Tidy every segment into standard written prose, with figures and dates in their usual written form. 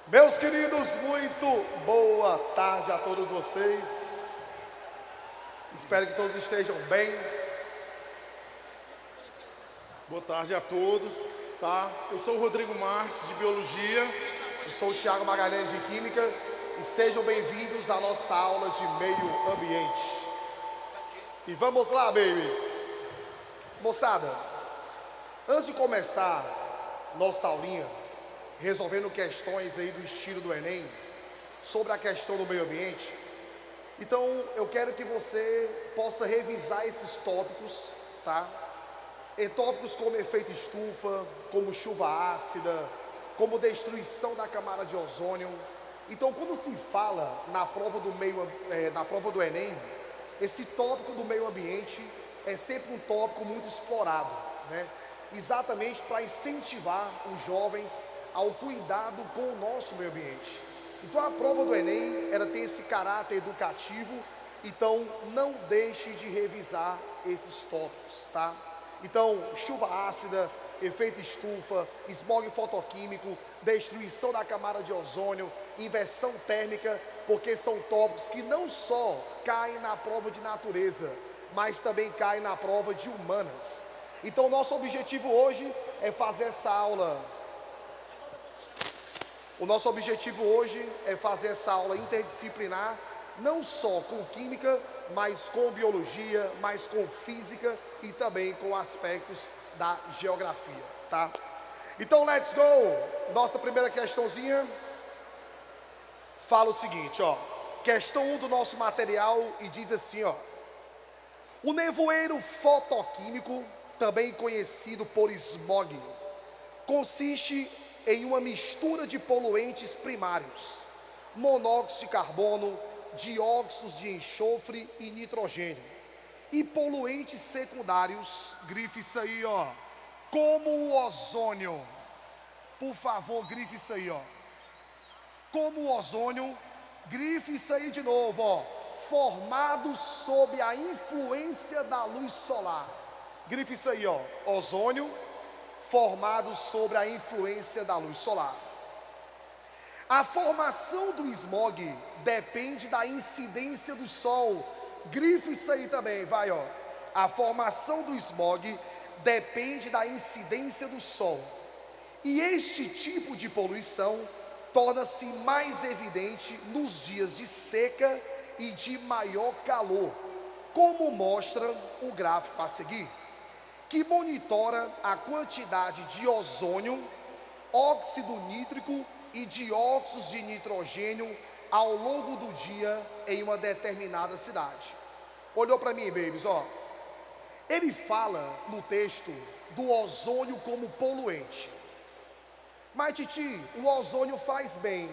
Meus queridos, muito boa tarde a todos vocês. Espero que todos estejam bem. Boa tarde a todos, tá? Eu sou o Rodrigo Marques, de Biologia. Eu sou o Thiago Magalhães, de Química. E sejam bem-vindos à nossa aula de meio ambiente. E vamos lá, babies. Moçada, antes de começar nossa aulinha, resolvendo questões aí do estilo do Enem, sobre a questão do meio ambiente, então eu quero que você possa revisar esses tópicos, tá? E tópicos como efeito estufa, como chuva ácida, como destruição da camada de ozônio. Então, quando se fala na prova do Enem, esse tópico do meio ambiente é sempre um tópico muito explorado, né? Exatamente para incentivar os jovens ao cuidado com o nosso meio ambiente. Então a prova do Enem, ela tem esse caráter educativo, então não deixe de revisar esses tópicos, tá? Então, chuva ácida, efeito estufa, smog fotoquímico, destruição da camada de ozônio, inversão térmica, porque são tópicos que não só caem na prova de natureza, mas também caem na prova de humanas. Então, nosso objetivo hoje é fazer essa aula. O nosso objetivo hoje é fazer essa aula interdisciplinar, não só com química, mas com biologia, mas com física e também com aspectos da geografia, tá? Então, let's go! Nossa primeira questãozinha fala o seguinte, ó. Questão 1 do nosso material e diz assim, ó. O nevoeiro fotoquímico, também conhecido por smog, consiste em uma mistura de poluentes primários, monóxido de carbono, dióxidos de enxofre e nitrogênio, e poluentes secundários, grife isso aí, ó, como o ozônio. Por favor, grife isso aí, ó. Como o ozônio, grife isso aí de novo, ó. Formado sob a influência da luz solar. Grife isso aí, ó. Ozônio, formado sob a influência da luz solar. A formação do smog depende da incidência do sol. Grife isso aí também, vai, ó. A formação do smog depende da incidência do sol. E este tipo de poluição torna-se mais evidente nos dias de seca e de maior calor, como mostra o gráfico a seguir, que monitora a quantidade de ozônio, óxido nítrico e dióxidos de nitrogênio ao longo do dia em uma determinada cidade. Olhou para mim, babies, ó. Ele fala no texto do ozônio como poluente. Mas, Titi, o ozônio faz bem.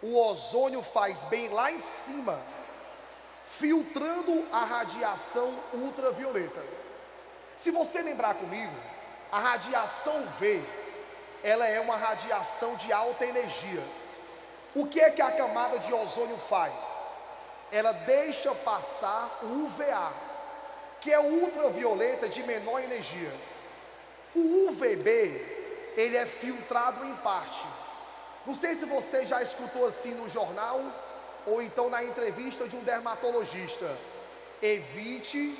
O ozônio faz bem lá em cima, filtrando a radiação ultravioleta. Se você lembrar comigo, a radiação UV, ela é uma radiação de alta energia. O que é que a camada de ozônio faz? Ela deixa passar o UVA, que é o ultravioleta de menor energia. O UVB, ele é filtrado em parte. Não sei se você já escutou assim no jornal, ou então na entrevista de um dermatologista. Evite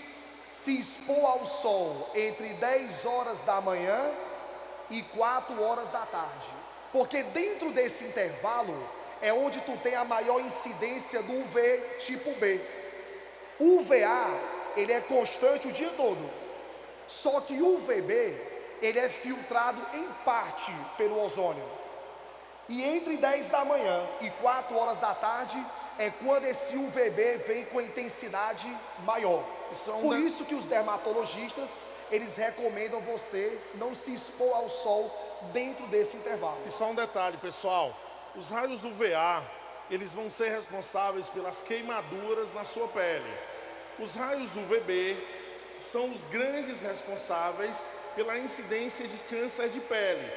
se expor ao sol entre 10 horas da manhã e 4 horas da tarde, porque dentro desse intervalo é onde tu tem a maior incidência do UV tipo B. O UVA, ele é constante o dia todo, só que o UVB, ele é filtrado em parte pelo ozônio. E entre 10 da manhã e 4 horas da tarde é quando esse UVB vem com intensidade maior. Por isso que os dermatologistas, eles recomendam você não se expor ao sol dentro desse intervalo. E só um detalhe, pessoal. Os raios UVA, eles vão ser responsáveis pelas queimaduras na sua pele. Os raios UVB são os grandes responsáveis pela incidência de câncer de pele.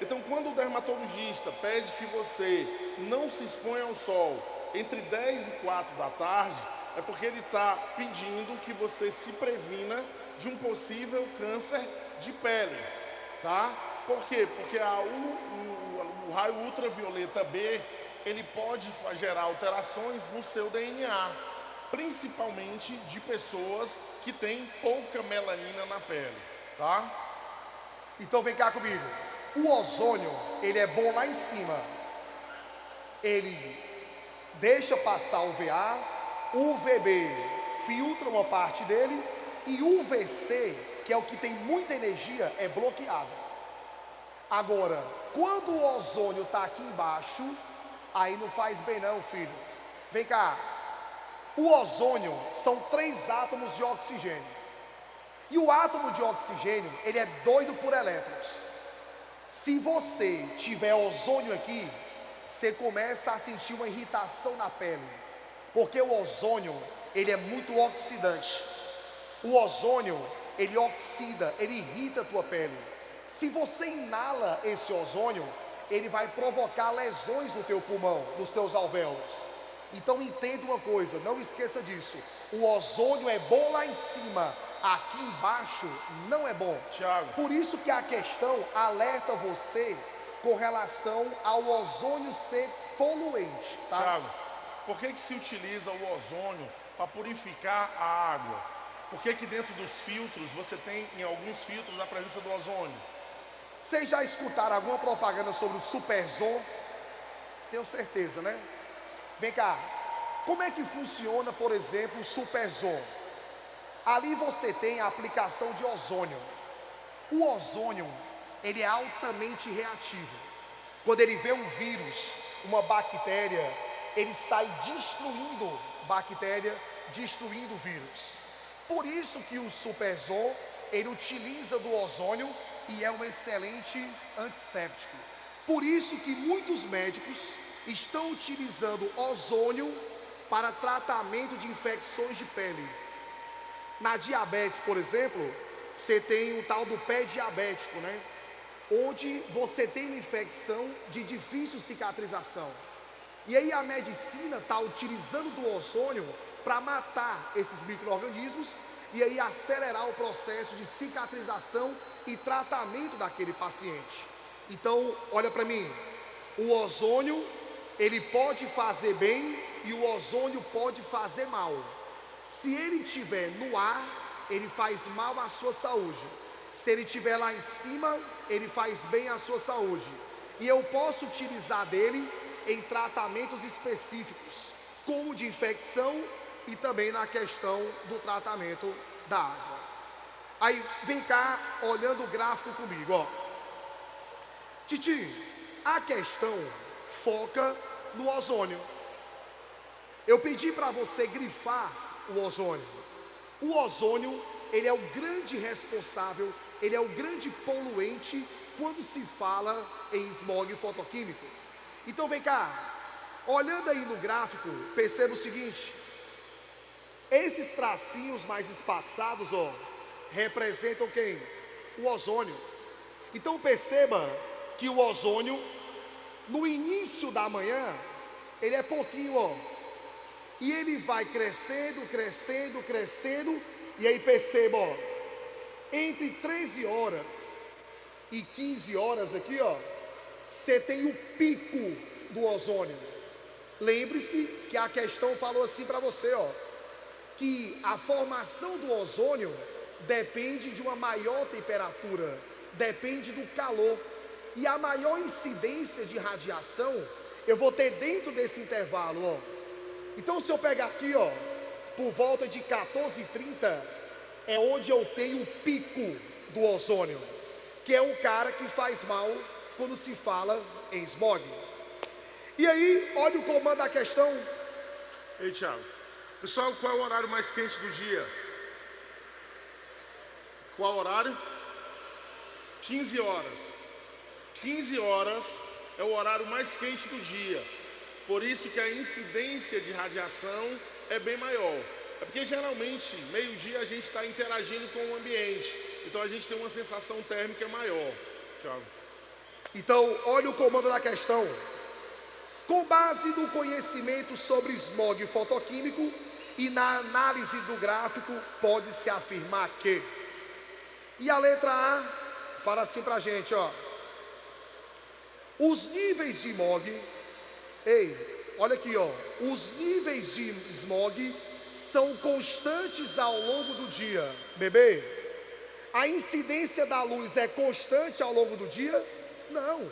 Então, quando o dermatologista pede que você não se exponha ao sol entre 10 e 4 da tarde, é porque ele está pedindo que você se previna de um possível câncer de pele, tá? Por quê? Porque o o raio ultravioleta B, ele pode gerar alterações no seu DNA, principalmente de pessoas que têm pouca melanina na pele, tá? Então vem cá comigo. O ozônio, ele é bom lá em cima. Ele deixa passar o VA, o UVB filtra uma parte dele e o UVC, que é o que tem muita energia, é bloqueado. Agora, quando o ozônio está aqui embaixo, aí não faz bem não, filho. Vem cá. O ozônio são 3 átomos de oxigênio. E o átomo de oxigênio, ele é doido por elétrons. Se você tiver ozônio aqui, você começa a sentir uma irritação na pele. Porque o ozônio, ele é muito oxidante. O ozônio, ele oxida, ele irrita a tua pele. Se você inala esse ozônio, ele vai provocar lesões no teu pulmão, nos teus alvéolos. Então entenda uma coisa, não esqueça disso. O ozônio é bom lá em cima, aqui embaixo não é bom. Tiago. Por isso que a questão alerta você com relação ao ozônio ser poluente, tá? Tiago, por que se utiliza o ozônio para purificar a água? Por que dentro dos filtros você tem em alguns filtros a presença do ozônio? Vocês já escutaram alguma propaganda sobre o Superzon? Tenho certeza, né? Vem cá, como é que funciona, por exemplo, o Superzon? Ali você tem a aplicação de ozônio. O ozônio, ele é altamente reativo. Quando ele vê um vírus, uma bactéria, ele sai destruindo bactéria, destruindo o vírus. Por isso que o Superzon, ele utiliza do ozônio e é um excelente antisséptico. Por isso que muitos médicos estão utilizando ozônio para tratamento de infecções de pele. Na diabetes, por exemplo, você tem o tal do pé diabético, né? Onde você tem uma infecção de difícil cicatrização. E aí a medicina está utilizando do ozônio para matar esses micro-organismos e aí acelerar o processo de cicatrização e tratamento daquele paciente. Então, olha para mim, o ozônio, ele pode fazer bem e o ozônio pode fazer mal. Se ele estiver no ar, ele faz mal à sua saúde. Se ele estiver lá em cima, ele faz bem à sua saúde. E eu posso utilizar dele em tratamentos específicos, como de infecção e também na questão do tratamento da água. Aí, vem cá, olhando o gráfico comigo, ó. Titi, a questão foca no ozônio. Eu pedi para você grifar o ozônio. O ozônio, ele é o grande responsável, ele é o grande poluente quando se fala em smog fotoquímico. Então vem cá, olhando aí no gráfico, perceba o seguinte: esses tracinhos mais espaçados, ó, representam quem? O ozônio. Então perceba que o ozônio, no início da manhã, ele é pouquinho, ó. E ele vai crescendo, crescendo, crescendo. E aí perceba, ó, entre 13 horas e 15 horas aqui, ó, você tem o pico do ozônio. Lembre-se que a questão falou assim para você, ó, que a formação do ozônio depende de uma maior temperatura, depende do calor. E a maior incidência de radiação eu vou ter dentro desse intervalo, ó. Então se eu pegar aqui, ó, por volta de 14h30, é onde eu tenho o pico do ozônio, que é um cara que faz mal quando se fala em smog. E aí, olha o comando da questão. Ei, Thiago. Pessoal, qual é o horário mais quente do dia? Qual horário? 15 horas. 15 horas é o horário mais quente do dia. Por isso que a incidência de radiação é bem maior. É porque geralmente, meio-dia, a gente está interagindo com o ambiente. Então a gente tem uma sensação térmica maior. Thiago. Então, olha o comando da questão. Com base no conhecimento sobre smog fotoquímico e na análise do gráfico, pode-se afirmar que... E a letra A fala assim para a gente, ó. Os níveis de smog, olha aqui, ó, os níveis de smog são constantes ao longo do dia. Bebê, a incidência da luz é constante ao longo do dia? Não.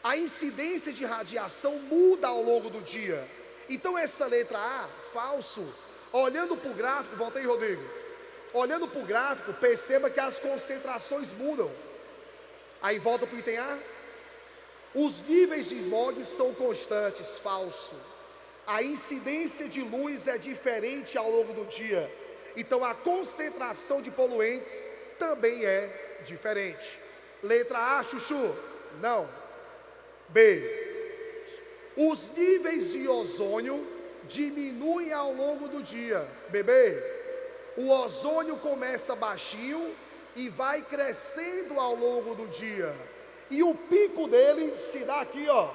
A incidência de radiação muda ao longo do dia. Então essa letra A, falso. Olhando para o gráfico, volta aí, Rodrigo. Olhando para o gráfico, perceba que as concentrações mudam. Aí volta para o item A. Os níveis de smog são constantes, falso. A incidência de luz é diferente ao longo do dia. Então a concentração de poluentes também é diferente. Letra A, Chuchu? Não. B. Os níveis de ozônio diminuem ao longo do dia. Bebê, o ozônio começa baixinho e vai crescendo ao longo do dia. E o pico dele se dá aqui, ó,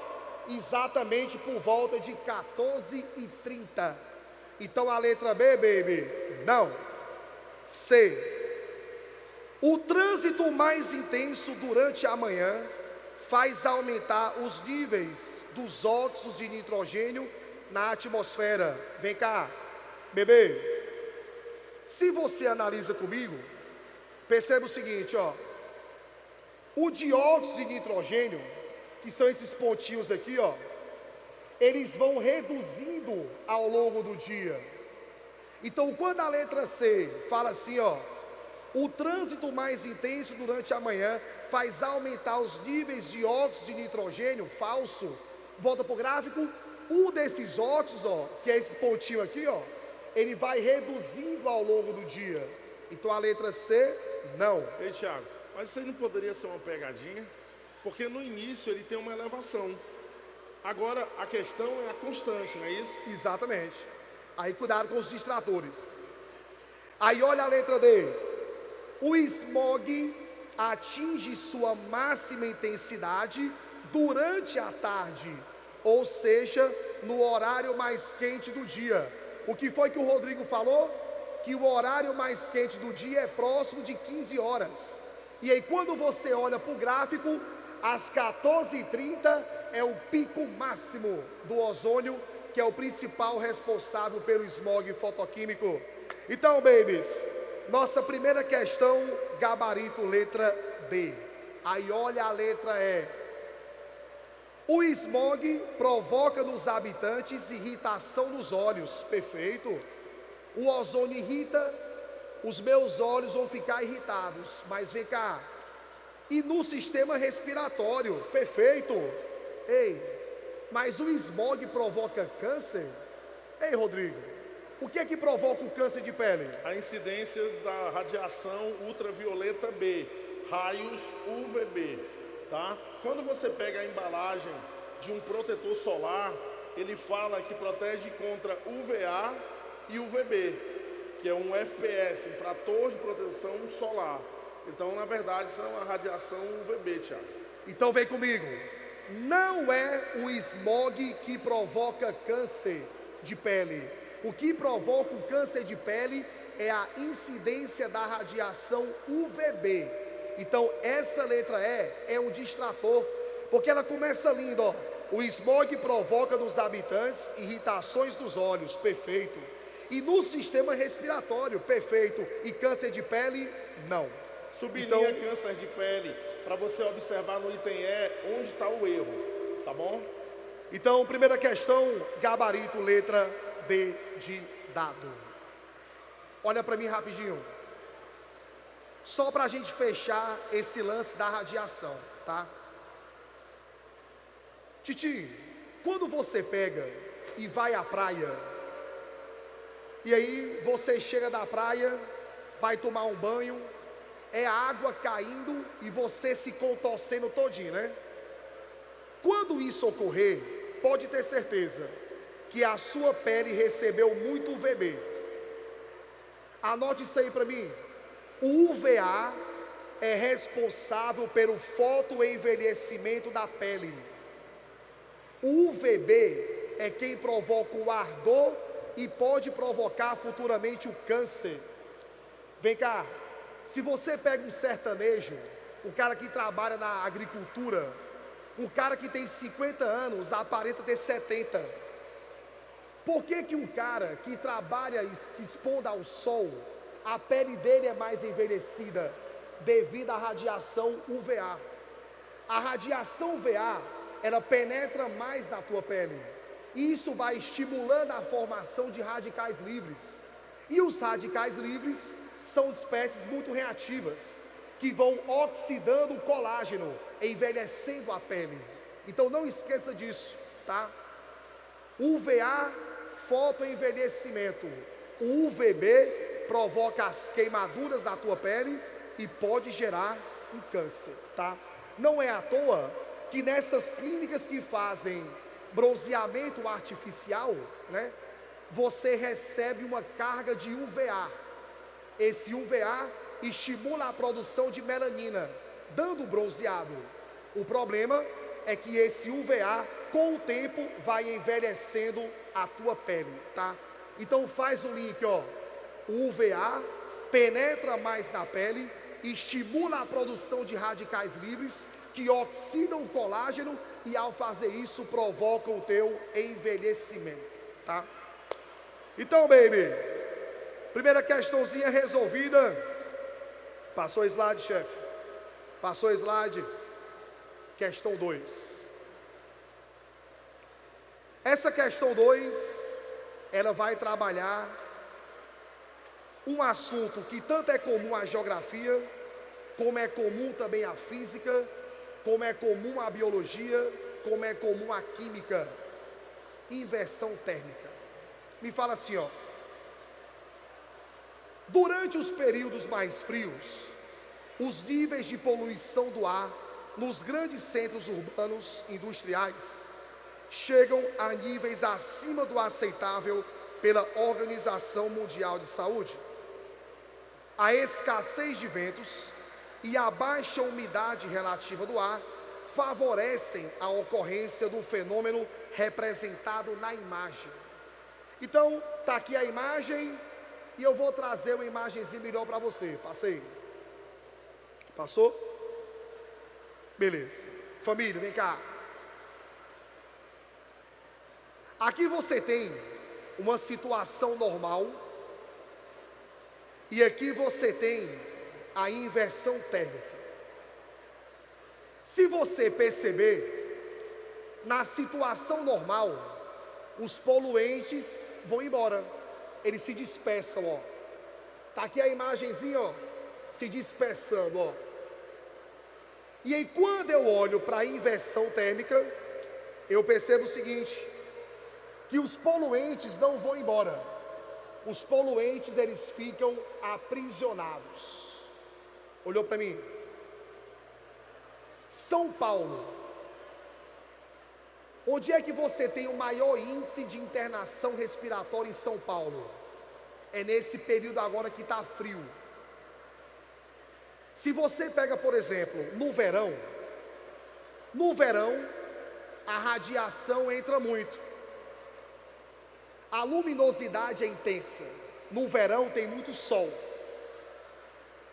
exatamente por volta de 14h30. Então a letra B, baby, não. C. O trânsito mais intenso durante a manhã faz aumentar os níveis dos óxidos de nitrogênio na atmosfera. Vem cá, bebê. Se você analisa comigo, percebe o seguinte, ó. O dióxido de nitrogênio, que são esses pontinhos aqui, ó, eles vão reduzindo ao longo do dia. Então, quando a letra C fala assim, ó, o trânsito mais intenso durante a manhã faz aumentar os níveis de óxido de nitrogênio, falso. Volta para o gráfico. Um desses óxidos, ó, que é esse pontinho aqui, ó, ele vai reduzindo ao longo do dia. Então a letra C, não. Ei, Thiago, mas isso aí não poderia ser uma pegadinha? Porque no início ele tem uma elevação. Agora a questão é a constante, não é isso? Exatamente. Aí cuidado com os distratores. Aí olha a letra D. O smog atinge sua máxima intensidade durante a tarde, ou seja, no horário mais quente do dia. O que foi que o Rodrigo falou? Que o horário mais quente do dia é próximo de 15 horas. E aí quando você olha para o gráfico, às 14h30 é o pico máximo do ozônio, que é o principal responsável pelo smog fotoquímico. Então, babies, nossa primeira questão, gabarito, letra D. Aí olha a letra E. O smog provoca nos habitantes irritação nos olhos. Perfeito. O ozônio irrita, os meus olhos vão ficar irritados. Mas vem cá. E no sistema respiratório. Perfeito. Ei, mas o smog provoca câncer? Ei, Rodrigo, o que é que provoca o câncer de pele? A incidência da radiação ultravioleta B, raios UVB, tá? Quando você pega a embalagem de um protetor solar, ele fala que protege contra UVA e UVB, que é um FPS, um fator de proteção solar. Então, na verdade, isso é uma radiação UVB, Thiago. Então vem comigo. Não é o smog que provoca câncer de pele. O que provoca o câncer de pele é a incidência da radiação UVB. Então essa letra E é um distrator, porque ela começa linda, ó. O smog provoca nos habitantes irritações dos olhos, perfeito. E no sistema respiratório, perfeito. E câncer de pele, não. Sublinha então, câncer de pele, para você observar no item E onde está o erro, tá bom? Então, primeira questão, gabarito, letra D de dado. Olha para mim rapidinho. Só para a gente fechar esse lance da radiação, tá? Titi, quando você pega e vai à praia, e aí você chega da praia, vai tomar um banho, é a água caindo e você se contorcendo todinho, né? Quando isso ocorrer, pode ter certeza que a sua pele recebeu muito UVB. Anote isso aí para mim. O UVA é responsável pelo fotoenvelhecimento da pele. O UVB é quem provoca o ardor e pode provocar futuramente o câncer. Vem cá, se você pega um sertanejo, um cara que trabalha na agricultura, Um cara que tem 50 anos aparenta ter 70. Por que que um cara que trabalha e se expondo ao sol, a pele dele é mais envelhecida? Devido à radiação UVA. A radiação UVA, ela penetra mais na tua pele. E isso vai estimulando a formação de radicais livres. E os radicais livres são espécies muito reativas, que vão oxidando o colágeno, envelhecendo a pele. Então não esqueça disso, tá? UVA, fotoenvelhecimento. O UVB provoca as queimaduras da tua pele e pode gerar um câncer, tá? Não é à toa que nessas clínicas que fazem bronzeamento artificial, né, você recebe uma carga de UVA. Esse UVA estimula a produção de melanina, dando bronzeado. O problema é que esse UVA, com o tempo, vai envelhecendo a tua pele, tá? Então faz o link, ó. O UVA penetra mais na pele, estimula a produção de radicais livres, que oxidam o colágeno e ao fazer isso provocam o teu envelhecimento, tá? Então, baby, primeira questãozinha resolvida. Passou o slide, chefe? Passou o slide? Questão 2. Essa questão 2, ela vai trabalhar um assunto que tanto é comum à geografia, como é comum também à física, como é comum à biologia, como é comum à química. Inversão térmica. Me fala assim, ó. Durante os períodos mais frios, os níveis de poluição do ar nos grandes centros urbanos industriais chegam a níveis acima do aceitável pela Organização Mundial de Saúde. A escassez de ventos e a baixa umidade relativa do ar favorecem a ocorrência do fenômeno representado na imagem. Então, está aqui a imagem e eu vou trazer uma imagenzinha melhor para você. Passei? Passou? Beleza. Família, vem cá. Aqui você tem uma situação normal e aqui você tem a inversão térmica. Se você perceber, na situação normal, os poluentes vão embora, eles se dispersam, ó. Tá aqui a imagenzinha, ó, se dispersando, ó. E aí quando eu olho para a inversão térmica, eu percebo o seguinte, que os poluentes não vão embora. Os poluentes, eles ficam aprisionados. Olhou para mim? São Paulo. Onde é que você tem o maior índice de internação respiratória em São Paulo? É nesse período agora que está frio. Se você pega, por exemplo, no verão, a radiação entra muito. A luminosidade é intensa. No verão tem muito sol.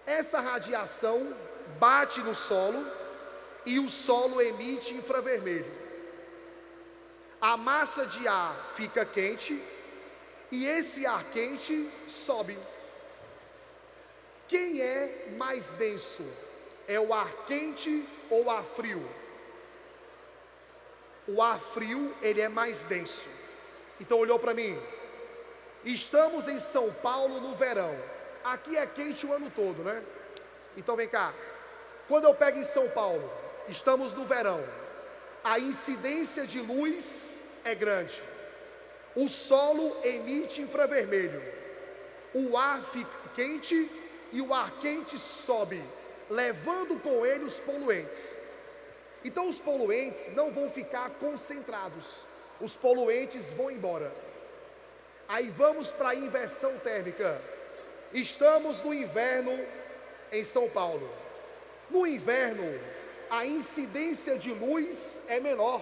Essa radiação bate no solo e o solo emite infravermelho. A massa de ar fica quente e esse ar quente sobe. Quem é mais denso? É o ar quente ou o ar frio? O ar frio, ele é mais denso. Então olhou para mim. Estamos em São Paulo no verão. Aqui é quente o ano todo, né? Então vem cá. Quando eu pego em São Paulo, estamos no verão. A incidência de luz é grande. O solo emite infravermelho. O ar fica quente e o ar quente sobe, levando com ele os poluentes. Então os poluentes não vão ficar concentrados. Os poluentes vão embora. Aí vamos para a inversão térmica. Estamos no inverno em São Paulo. No inverno, a incidência de luz é menor.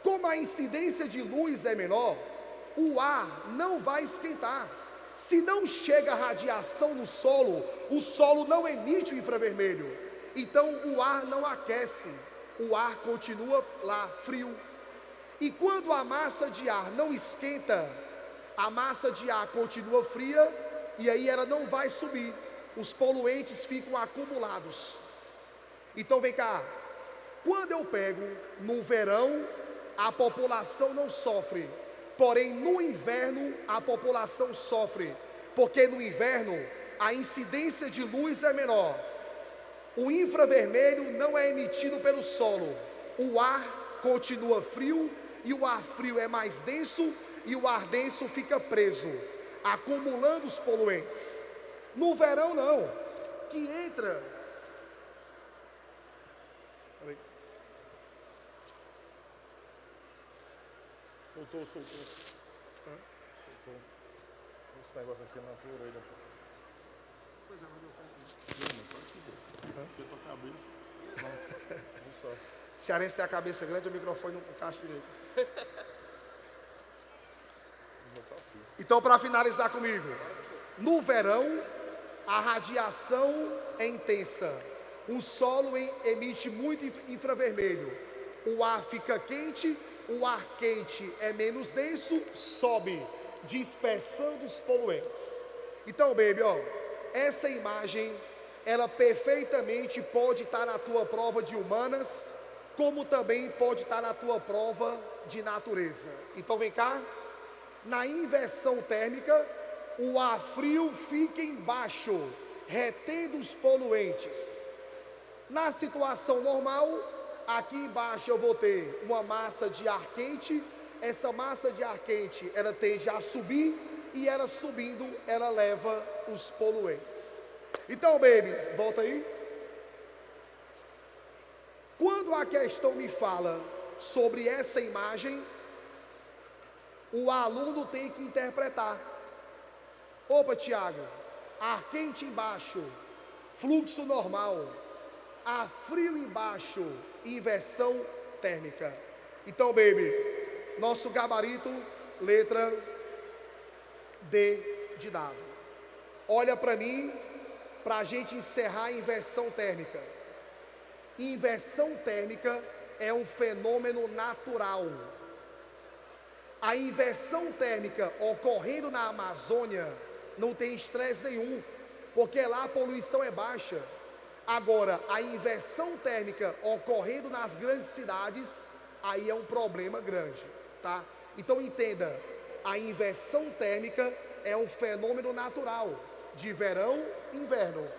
Como a incidência de luz é menor, o ar não vai esquentar. Se não chega radiação no solo, o solo não emite o infravermelho. Então o ar não aquece. o ar continua lá frio. E quando a massa de ar não esquenta, a massa de ar continua fria e aí ela não vai subir. Os poluentes ficam acumulados. Então vem cá, quando eu pego no verão, a população não sofre, porém no inverno a população sofre, porque no inverno a incidência de luz é menor. O infravermelho não é emitido pelo solo, o ar continua frio e o ar frio é mais denso e o ar denso fica preso, acumulando os poluentes. No verão não, que entra. Soltou. Soltou. Esse negócio aqui na tua orelha. Pois é, mas deu certo. Porque tua cabeça. Não só. Cearense tem a cabeça grande, o microfone não encaixa direito. Então, para finalizar comigo, no verão, a radiação é intensa. O solo emite muito infravermelho. O ar fica quente, o ar quente é menos denso, sobe, dispersando os poluentes. Então, baby, ó, essa imagem, ela perfeitamente pode estar na tua prova de humanas, como também pode estar na tua prova de natureza. Então, vem cá. Na inversão térmica, o ar frio fica embaixo, retendo os poluentes. Na situação normal, aqui embaixo eu vou ter uma massa de ar quente. Essa massa de ar quente, ela tende a subir e ela subindo, ela leva os poluentes. Então, baby, volta aí. Quando a questão me fala sobre essa imagem, o aluno tem que interpretar. Opa, Tiago, ar quente embaixo, fluxo normal. Ar frio embaixo, inversão térmica. Então, baby, nosso gabarito, letra D de dado. Olha para mim, para a gente encerrar a inversão térmica. Inversão térmica é um fenômeno natural. A inversão térmica ocorrendo na Amazônia não tem estresse nenhum, porque lá a poluição é baixa. Agora, a inversão térmica ocorrendo nas grandes cidades, aí é um problema grande, tá? Então entenda, a inversão térmica é um fenômeno natural, de verão e inverno.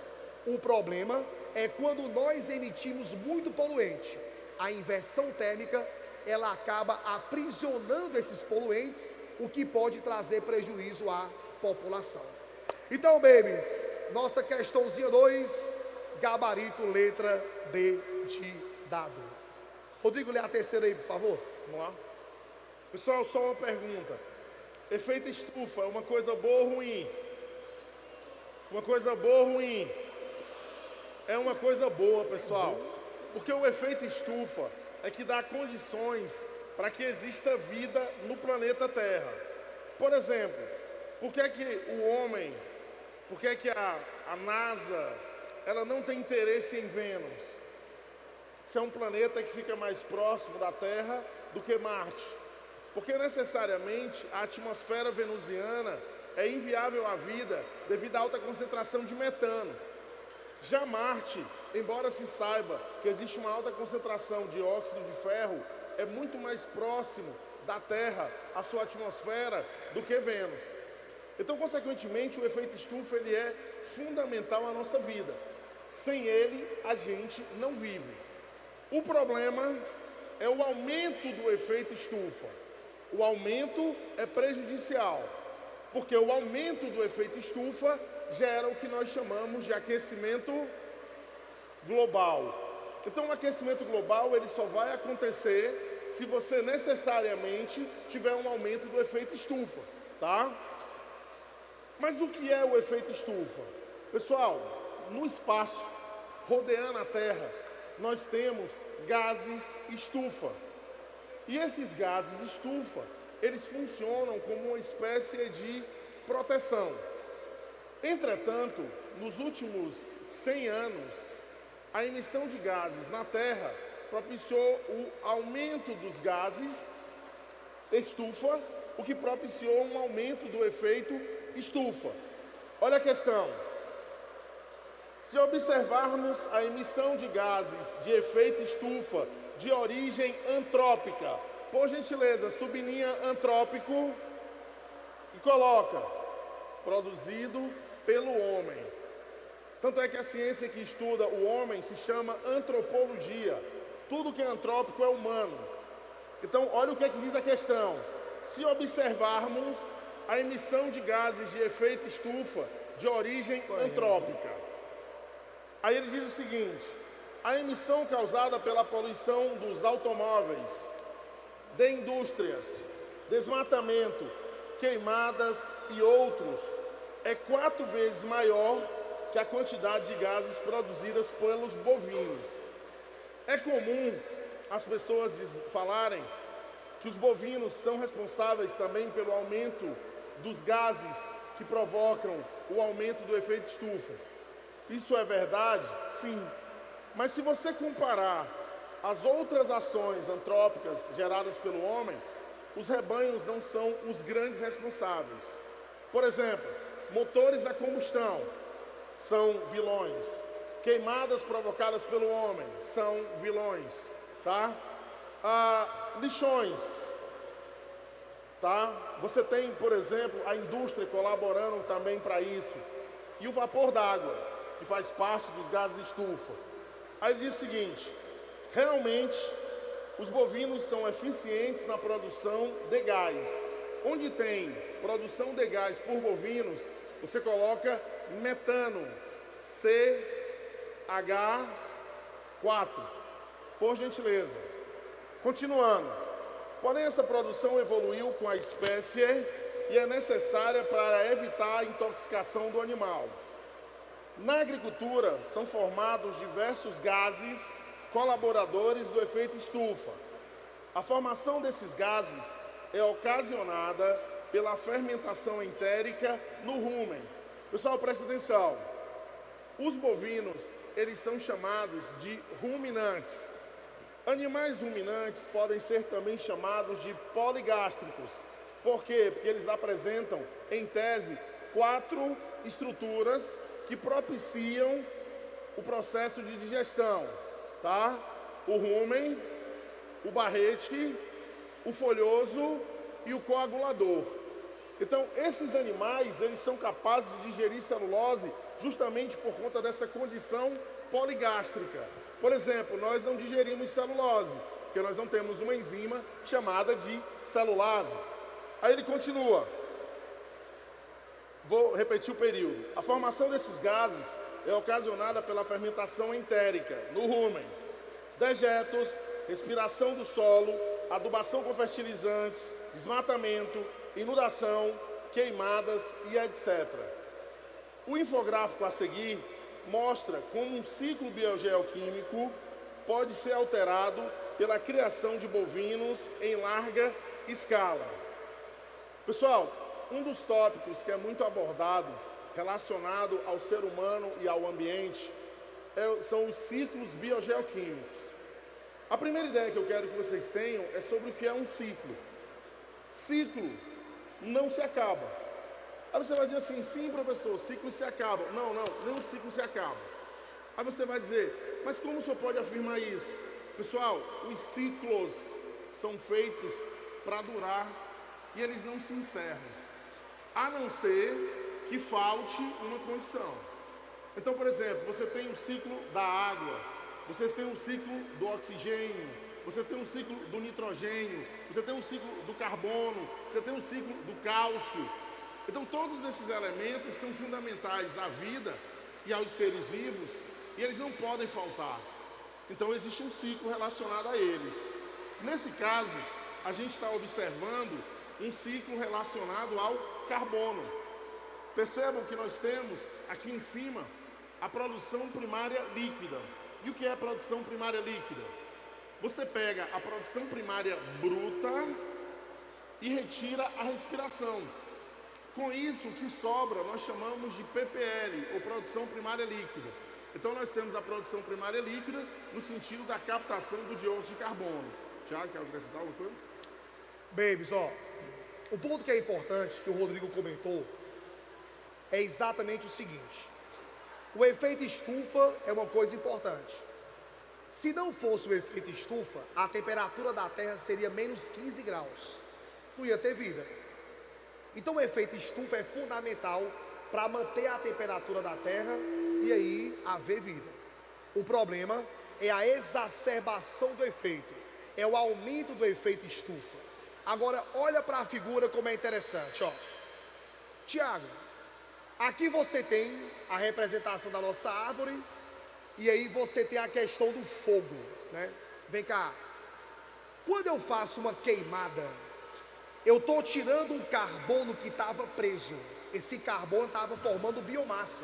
O problema é quando nós emitimos muito poluente. A inversão térmica, ela acaba aprisionando esses poluentes, o que pode trazer prejuízo à população. Então, babies, nossa questãozinha 2, gabarito, letra D de dado. Rodrigo, lê a terceira aí, por favor. Vamos lá. Pessoal, só uma pergunta. Efeito estufa é uma coisa boa ou ruim? Uma coisa boa ou ruim? É uma coisa boa, pessoal. Porque o efeito estufa é que dá condições para que exista vida no planeta Terra. Por exemplo, por que que a NASA, ela não tem interesse em Vênus? Se é um planeta que fica mais próximo da Terra do que Marte. Porque necessariamente a atmosfera venusiana é inviável à vida devido à alta concentração de metano. Já Marte, embora se saiba que existe uma alta concentração de óxido de ferro, é muito mais próximo da Terra, a sua atmosfera, do que Vênus. Então, consequentemente, o efeito estufa ele é fundamental à nossa vida. Sem ele, a gente não vive. O problema é o aumento do efeito estufa. O aumento é prejudicial, porque o aumento do efeito estufa gera o que nós chamamos de aquecimento global. Então, o aquecimento global ele só vai acontecer se você necessariamente tiver um aumento do efeito estufa, tá? Mas o que é o efeito estufa? Pessoal, no espaço, rodeando a Terra, nós temos gases estufa. E esses gases estufa, eles funcionam como uma espécie de proteção. Entretanto, nos últimos 100 anos, a emissão de gases na Terra propiciou o aumento dos gases estufa, o que propiciou um aumento do efeito estufa. Olha a questão. Se observarmos a emissão de gases de efeito estufa de origem antrópica, por gentileza, sublinha antrópico e coloca produzido pelo homem. Tanto é que a ciência que estuda o homem se chama antropologia. Tudo que é antrópico é humano. Então, olha o que é que diz a questão. Se observarmos a emissão de gases de efeito estufa de origem antrópica, aí ele diz o seguinte: a emissão causada pela poluição dos automóveis, de indústrias, desmatamento, queimadas e outros, é 4 vezes maior que a quantidade de gases produzidas pelos bovinos. É comum as pessoas falarem que os bovinos são responsáveis também pelo aumento dos gases que provocam o aumento do efeito estufa. Isso é verdade? Sim. Mas se você comparar as outras ações antrópicas geradas pelo homem, os rebanhos não são os grandes responsáveis. Por exemplo, motores a combustão são vilões. Queimadas provocadas pelo homem são vilões, tá? Lixões, tá? Você tem, por exemplo, a indústria colaborando também para isso. E o vapor d'água, que faz parte dos gases de estufa. Aí diz o seguinte: realmente, os bovinos são eficientes na produção de gás. Onde tem produção de gás por bovinos, você coloca metano, CH4, por gentileza. Continuando. Porém, essa produção evoluiu com a espécie e é necessária para evitar a intoxicação do animal. Na agricultura, são formados diversos gases colaboradores do efeito estufa. A formação desses gases é ocasionada pela fermentação entérica no rumen. Pessoal, presta atenção. Os bovinos, eles são chamados de ruminantes. Animais ruminantes podem ser também chamados de poligástricos. Por quê? Porque eles apresentam, em tese, 4 estruturas que propiciam o processo de digestão, tá? O rumen, o barrete, o folhoso e o coagulador. Então, esses animais, eles são capazes de digerir celulose justamente por conta dessa condição poligástrica. Por exemplo, nós não digerimos celulose, porque nós não temos uma enzima chamada de celulase. Aí ele continua. Vou repetir o período. A formação desses gases é ocasionada pela fermentação entérica no rumen, dejetos, respiração do solo, adubação com fertilizantes, desmatamento, inundação, queimadas e etc. O infográfico a seguir mostra como um ciclo biogeoquímico pode ser alterado pela criação de bovinos em larga escala. Pessoal, um dos tópicos que é muito abordado relacionado ao ser humano e ao ambiente são os ciclos biogeoquímicos. A primeira ideia que eu quero que vocês tenham é sobre o que é um ciclo. Ciclo não se acaba. Aí você vai dizer assim: sim, professor, ciclos se acabam. Não, nenhum ciclo se acaba. Aí você vai dizer: mas como o senhor pode afirmar isso? Pessoal, os ciclos são feitos para durar e eles não se encerram, a não ser que falte uma condição. Então, por exemplo, você tem o ciclo da água, você tem o ciclo do oxigênio, você tem um ciclo do nitrogênio, você tem um ciclo do carbono, você tem um ciclo do cálcio. Então, todos esses elementos são fundamentais à vida e aos seres vivos e eles não podem faltar. Então, existe um ciclo relacionado a eles. Nesse caso, a gente está observando um ciclo relacionado ao carbono. Percebam que nós temos aqui em cima a produção primária líquida. E o que é a produção primária líquida? Você pega a produção primária bruta e retira a respiração. Com isso, o que sobra nós chamamos de PPL, ou produção primária líquida. Então nós temos a produção primária líquida no sentido da captação do dióxido de carbono. Tiago, quer acrescentar alguma coisa? Babies, ó, o ponto que é importante, que o Rodrigo comentou, é exatamente o seguinte. O efeito estufa é uma coisa importante. Se não fosse o efeito estufa, a temperatura da Terra seria menos 15 graus. Não ia ter vida. Então o efeito estufa é fundamental para manter a temperatura da Terra e aí haver vida. O problema é a exacerbação do efeito, é o aumento do efeito estufa. Agora olha para a figura como é interessante, ó. Tiago, aqui você tem a representação da nossa árvore e aí você tem a questão do fogo, né? Vem cá. Quando eu faço uma queimada, eu estou tirando um carbono que estava preso. Esse carbono estava formando biomassa.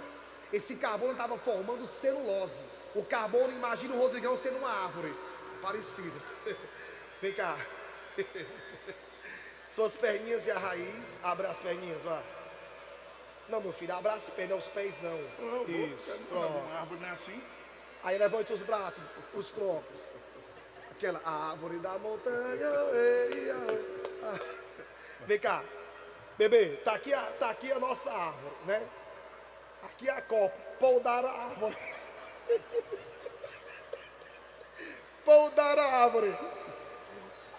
Esse carbono estava formando celulose. O carbono, imagina o Rodrigão sendo uma árvore. Parecida. Vem cá. Suas perninhas e a raiz. Abre as perninhas, vá. Não, meu filho, abraça as pernas, os pés não. Isso. A árvore não é assim? Aí levante os braços, os troncos. Aquela árvore da montanha. Vem cá. Bebê, tá aqui a nossa árvore, né? Aqui é a copa. Poldar a árvore. Poldar a árvore.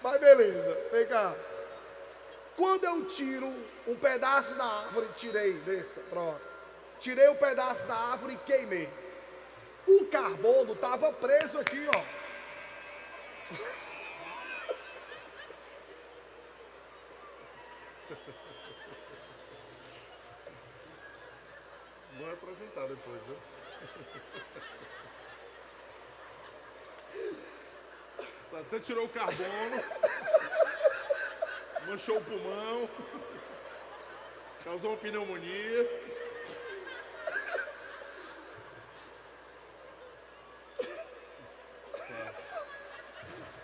Mas beleza, vem cá. Quando eu tiro um pedaço da árvore, tirei, desça, pronto. Tirei um pedaço da árvore e queimei. O carbono estava preso aqui, ó. Vou apresentar depois, viu? Você tirou o carbono, manchou o pulmão, causou uma pneumonia.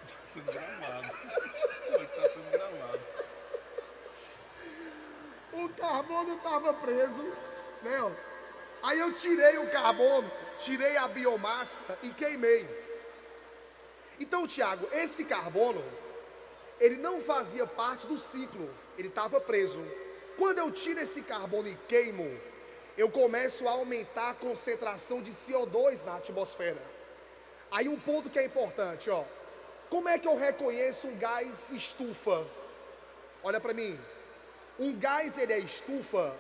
Está sendo gravado. Está sendo gravado. O carbono estava preso, né? Ó. Aí eu tirei o carbono, tirei a biomassa e queimei. Então, Tiago, esse carbono, ele não fazia parte do ciclo, ele estava preso. Quando eu tiro esse carbono e queimo, eu começo a aumentar a concentração de CO2 na atmosfera. Aí um ponto que é importante, ó. Como é que eu reconheço um gás estufa? Olha para mim. Um gás, ele é estufa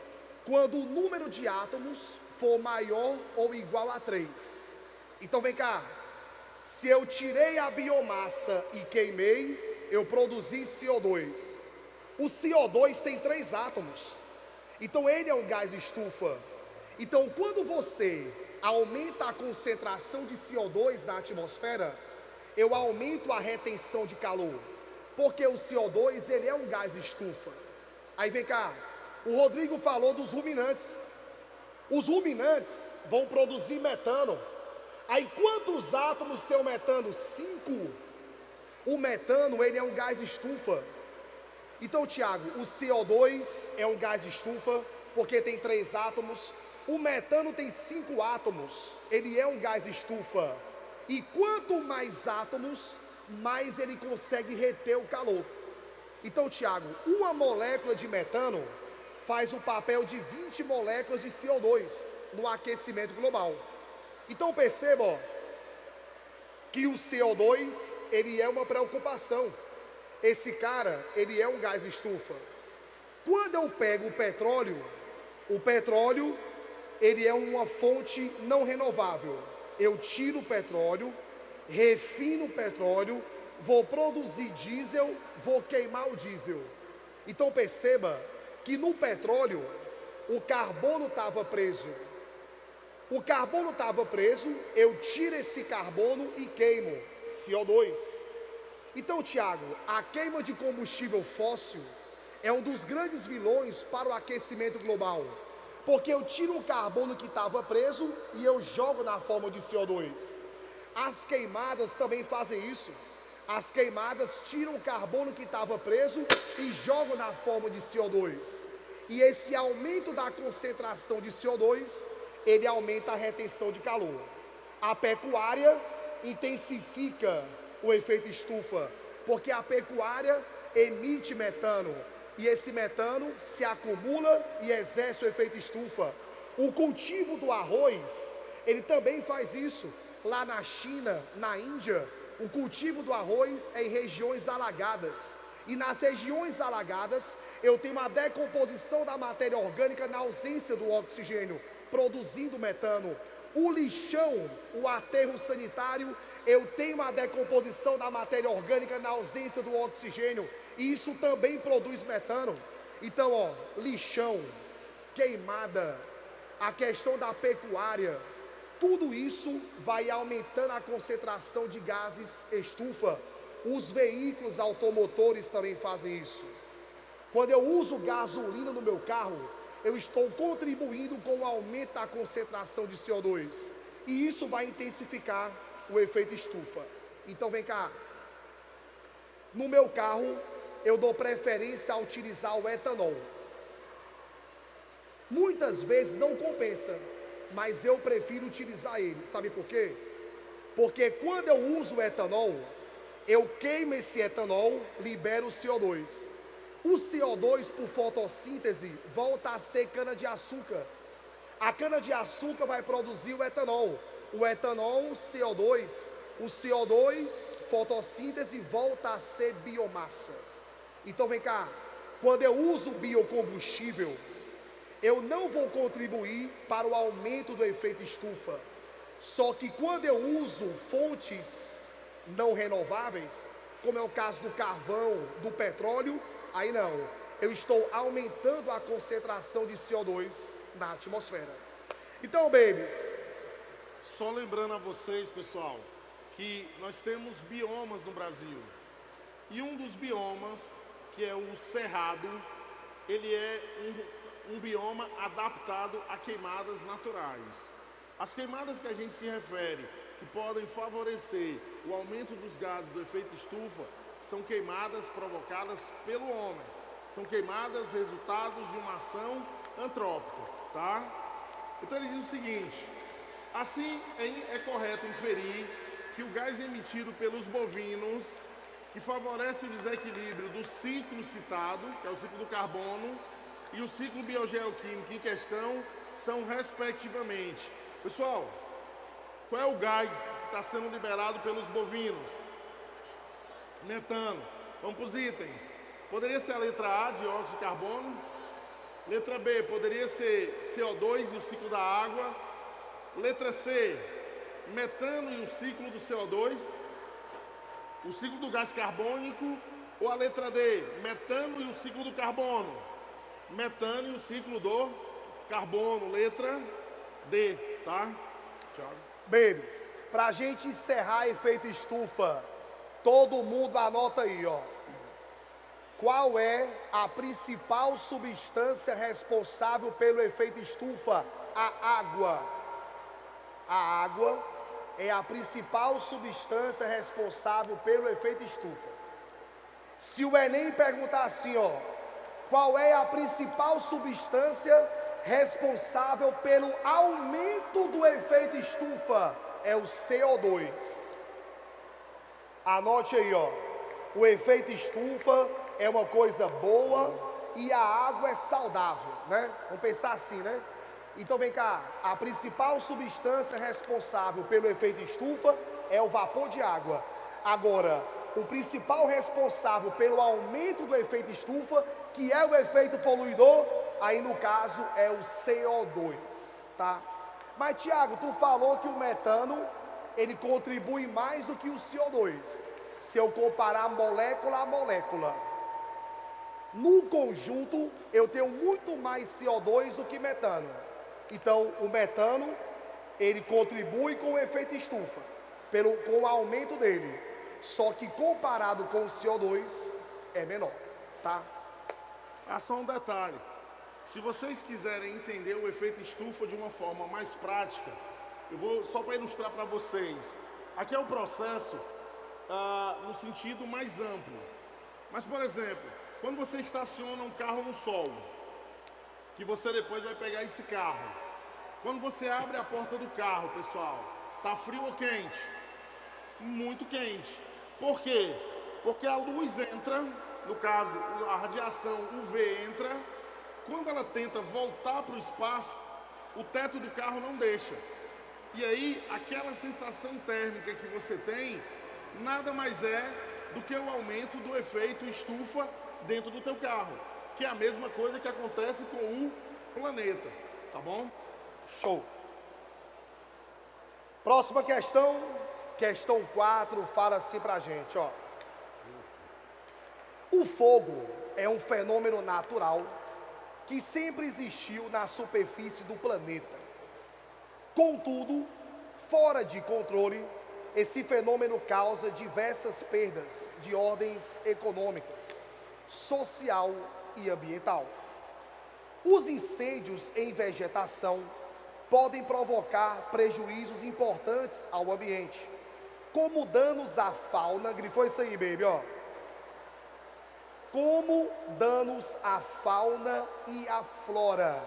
quando o número de átomos for maior ou igual a 3. Então vem cá. Se eu tirei a biomassa e queimei, eu produzi CO2. O CO2 tem 3 átomos. Então ele é um gás estufa. Então quando você aumenta a concentração de CO2 na atmosfera, eu aumento a retenção de calor. Porque o CO2 ele é um gás estufa. Aí vem cá, o Rodrigo falou dos ruminantes. Os ruminantes vão produzir metano. Aí quantos átomos tem o metano? 5. O metano ele é um gás estufa. Então, Tiago, o CO2 é um gás estufa porque tem 3 átomos. O metano tem 5 átomos. Ele é um gás estufa. E quanto mais átomos, mais ele consegue reter o calor. Então, Tiago, uma molécula de metano faz o papel de 20 moléculas de CO2 no aquecimento global. Então perceba, ó, que o CO2, ele é uma preocupação. Esse cara, ele é um gás estufa. Quando eu pego o petróleo, ele é uma fonte não renovável. Eu tiro o petróleo, refino o petróleo, vou produzir diesel, vou queimar o diesel. Então perceba que no petróleo, o carbono estava preso. O carbono estava preso, eu tiro esse carbono e queimo, CO2. Então, Tiago, a queima de combustível fóssil é um dos grandes vilões para o aquecimento global. Porque eu tiro o carbono que estava preso e eu jogo na forma de CO2. As queimadas também fazem isso. As queimadas tiram o carbono que estava preso e jogam na forma de CO2. E esse aumento da concentração de CO2, ele aumenta a retenção de calor. A pecuária intensifica o efeito estufa, porque a pecuária emite metano, e esse metano se acumula e exerce o efeito estufa. O cultivo do arroz, ele também faz isso. Lá na China, na Índia, o cultivo do arroz é em regiões alagadas. E nas regiões alagadas, eu tenho uma decomposição da matéria orgânica na ausência do oxigênio, produzindo metano. O lixão, o aterro sanitário, eu tenho uma decomposição da matéria orgânica na ausência do oxigênio, e isso também produz metano. Então, ó, lixão, queimada, a questão da pecuária, tudo isso vai aumentando a concentração de gases estufa. Os veículos automotores também fazem isso. Quando eu uso gasolina no meu carro, eu estou contribuindo com o aumento da concentração de CO2. E isso vai intensificar o efeito estufa. Então vem cá. No meu carro, eu dou preferência a utilizar o etanol. Muitas vezes não compensa, mas eu prefiro utilizar ele. Sabe por quê? Porque quando eu uso o etanol, eu queimo esse etanol, libero o CO2. O CO2, por fotossíntese, volta a ser cana-de-açúcar. A cana-de-açúcar vai produzir o etanol. O etanol, CO2. O CO2, fotossíntese, volta a ser biomassa. Então vem cá, quando eu uso biocombustível, eu não vou contribuir para o aumento do efeito estufa. Só que quando eu uso fontes não renováveis, como é o caso do carvão, do petróleo, aí não, eu estou aumentando a concentração de CO2 na atmosfera. Então, babies, Só lembrando a vocês, pessoal, que nós temos biomas no Brasil. E um dos biomas, que é o Cerrado, ele é um bioma adaptado a queimadas naturais. As queimadas que a gente se refere, que podem favorecer o aumento dos gases do efeito estufa, são queimadas provocadas pelo homem. São queimadas resultados de uma ação antrópica, tá? Então ele diz o seguinte: assim é correto inferir que o gás emitido pelos bovinos, que favorece o desequilíbrio do ciclo citado, que é o ciclo do carbono, e o ciclo biogeoquímico em questão, são respectivamente. Pessoal, qual é o gás que está sendo liberado pelos bovinos? Metano. Vamos para os itens. Poderia ser a letra A, dióxido de carbono. Letra B, poderia ser CO2 e o ciclo da água. Letra C, metano e o ciclo do CO2. O ciclo do gás carbônico. Ou a letra D, metano e o ciclo do carbono. Metano e o ciclo do carbono. Letra D, tá? Tchau. babies, para a gente encerrar efeito estufa, todo mundo anota aí, ó. Qual é a principal substância responsável pelo efeito estufa? A água. A água é a principal substância responsável pelo efeito estufa. Se o Enem perguntar assim, ó, qual é a principal substância responsável pelo aumento do efeito estufa? É o CO2. Anote aí, ó. O efeito estufa é uma coisa boa e a água é saudável, né? Vamos pensar assim, né? Então vem cá, a principal substância responsável pelo efeito estufa é o vapor de água. Agora, o principal responsável pelo aumento do efeito estufa, que é o efeito poluidor, aí no caso é o CO2, tá? Mas Tiago, tu falou que o metano, ele contribui mais do que o CO2, se eu comparar molécula a molécula. No conjunto, eu tenho muito mais CO2 do que metano. Então, o metano, ele contribui com o efeito estufa, com o aumento dele. Só que comparado com o CO2, é menor, tá? Só um detalhe. Se vocês quiserem entender o efeito estufa de uma forma mais prática, eu vou só para ilustrar para vocês. Aqui é o processo no sentido mais amplo. Mas, por exemplo, quando você estaciona um carro no sol, que você depois vai pegar esse carro. Quando você abre a porta do carro, pessoal, Tá frio ou quente? Muito quente. Por quê? Porque a luz entra, no caso, a radiação UV entra, quando ela tenta voltar para o espaço, o teto do carro não deixa. E aí, aquela sensação térmica que você tem, nada mais é do que o aumento do efeito estufa dentro do teu carro, que é a mesma coisa que acontece com o planeta, tá bom? Show. Próxima questão, questão 4, fala assim pra gente, ó. O fogo é um fenômeno natural que sempre existiu na superfície do planeta. Contudo, fora de controle, esse fenômeno causa diversas perdas de ordens econômicas, social e ambiental. Os incêndios em vegetação podem provocar prejuízos importantes ao ambiente, como danos à fauna, grifou isso aí, baby, ó. Como danos à fauna e à flora.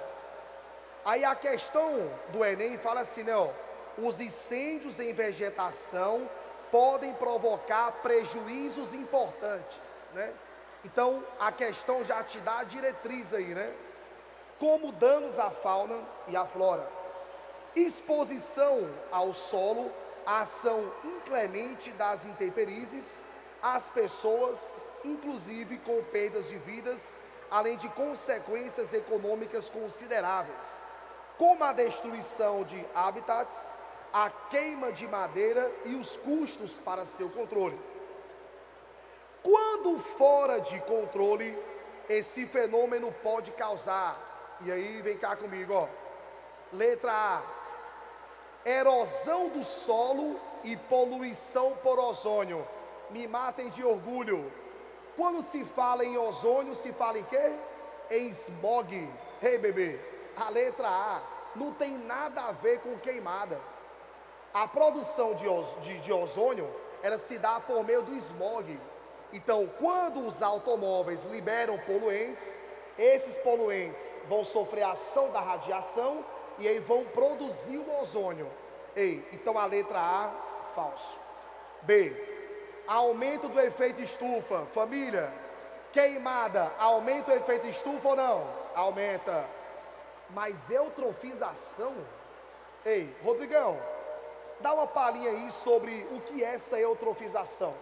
Aí a questão do Enem fala assim, né, ó, os incêndios em vegetação podem provocar prejuízos importantes, né? Então, a questão já te dá a diretriz aí, né? Como danos à fauna e à flora. Exposição ao solo, ação inclemente das intempéries, às pessoas, inclusive com perdas de vidas, além de consequências econômicas consideráveis, como a destruição de habitats, a queima de madeira e os custos para seu controle. Quando fora de controle, esse fenômeno pode causar, e aí vem cá comigo, ó. Letra A, erosão do solo e poluição por ozônio. Me matem de orgulho. Quando se fala em ozônio, se fala em quê? Em smog. Ei, bebê, a letra A não tem nada a ver com queimada. A produção de ozônio, ela se dá por meio do smog. Então, quando os automóveis liberam poluentes, esses poluentes vão sofrer a ação da radiação e aí vão produzir o ozônio. Ei, então a letra A, falso. B, aumento do efeito estufa. Família, queimada, aumenta o efeito estufa ou não? Aumenta. Mas eutrofização? Ei, Rodrigão, dá uma palhinha aí sobre o que é essa eutrofização.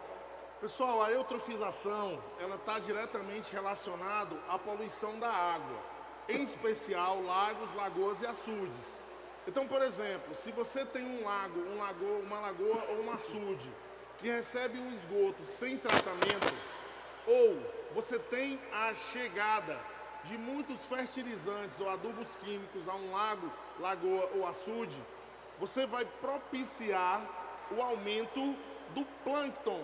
Pessoal, a eutrofização, ela está diretamente relacionada à poluição da água, em especial lagos, lagoas e açudes. Então, por exemplo, se você tem um lago, uma lagoa ou um açude que recebe um esgoto sem tratamento, ou você tem a chegada de muitos fertilizantes ou adubos químicos a um lago, lagoa ou açude, você vai propiciar o aumento do plâncton,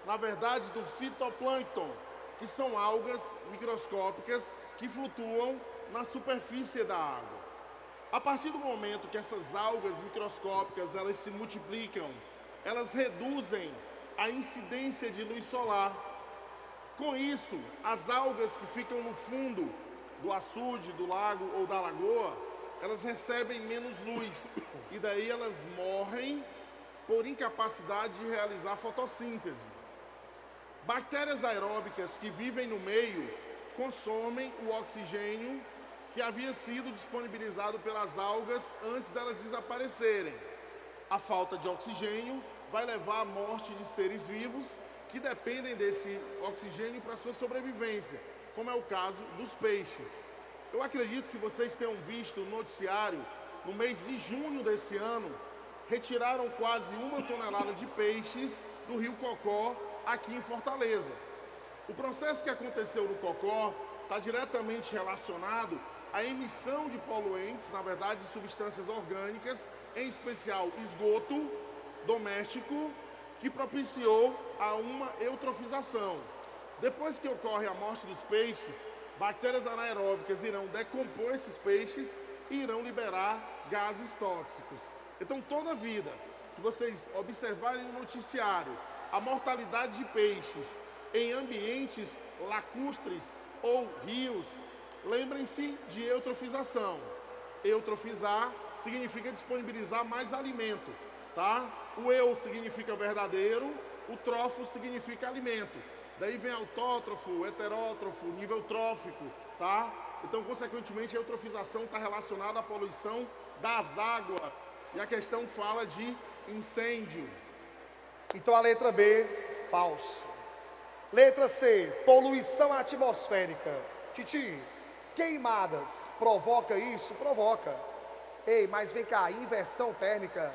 na verdade do fitoplâncton, que são algas microscópicas que flutuam na superfície da água. A partir do momento que essas algas microscópicas elas se multiplicam, elas reduzem a incidência de luz solar. Com isso, as algas que ficam no fundo do açude, do lago ou da lagoa, elas recebem menos luz e daí elas morrem por incapacidade de realizar fotossíntese. Bactérias aeróbicas que vivem no meio consomem o oxigênio que havia sido disponibilizado pelas algas antes delas desaparecerem. A falta de oxigênio vai levar à morte de seres vivos que dependem desse oxigênio para sua sobrevivência, como é o caso dos peixes. Eu acredito que vocês tenham visto no noticiário, no mês de junho desse ano, retiraram quase 1 tonelada de peixes do rio Cocó, aqui em Fortaleza. O processo que aconteceu no Cocó está diretamente relacionado à emissão de poluentes, na verdade de substâncias orgânicas, em especial esgoto doméstico, que propiciou a uma eutrofização. Depois que ocorre a morte dos peixes, bactérias anaeróbicas irão decompor esses peixes e irão liberar gases tóxicos. Então, toda vida que vocês observarem no noticiário, a mortalidade de peixes em ambientes lacustres ou rios, lembrem-se de eutrofização. Eutrofizar significa disponibilizar mais alimento. tá? O eu significa verdadeiro, o trófo significa alimento. Daí vem autótrofo, heterótrofo, nível trófico, tá? Então, consequentemente, a eutrofização está relacionada à poluição das águas. E a questão fala de incêndio. Então a letra B, falso. Letra C, poluição atmosférica. Titi, queimadas provoca isso? Provoca. Ei, mas vem cá, inversão térmica.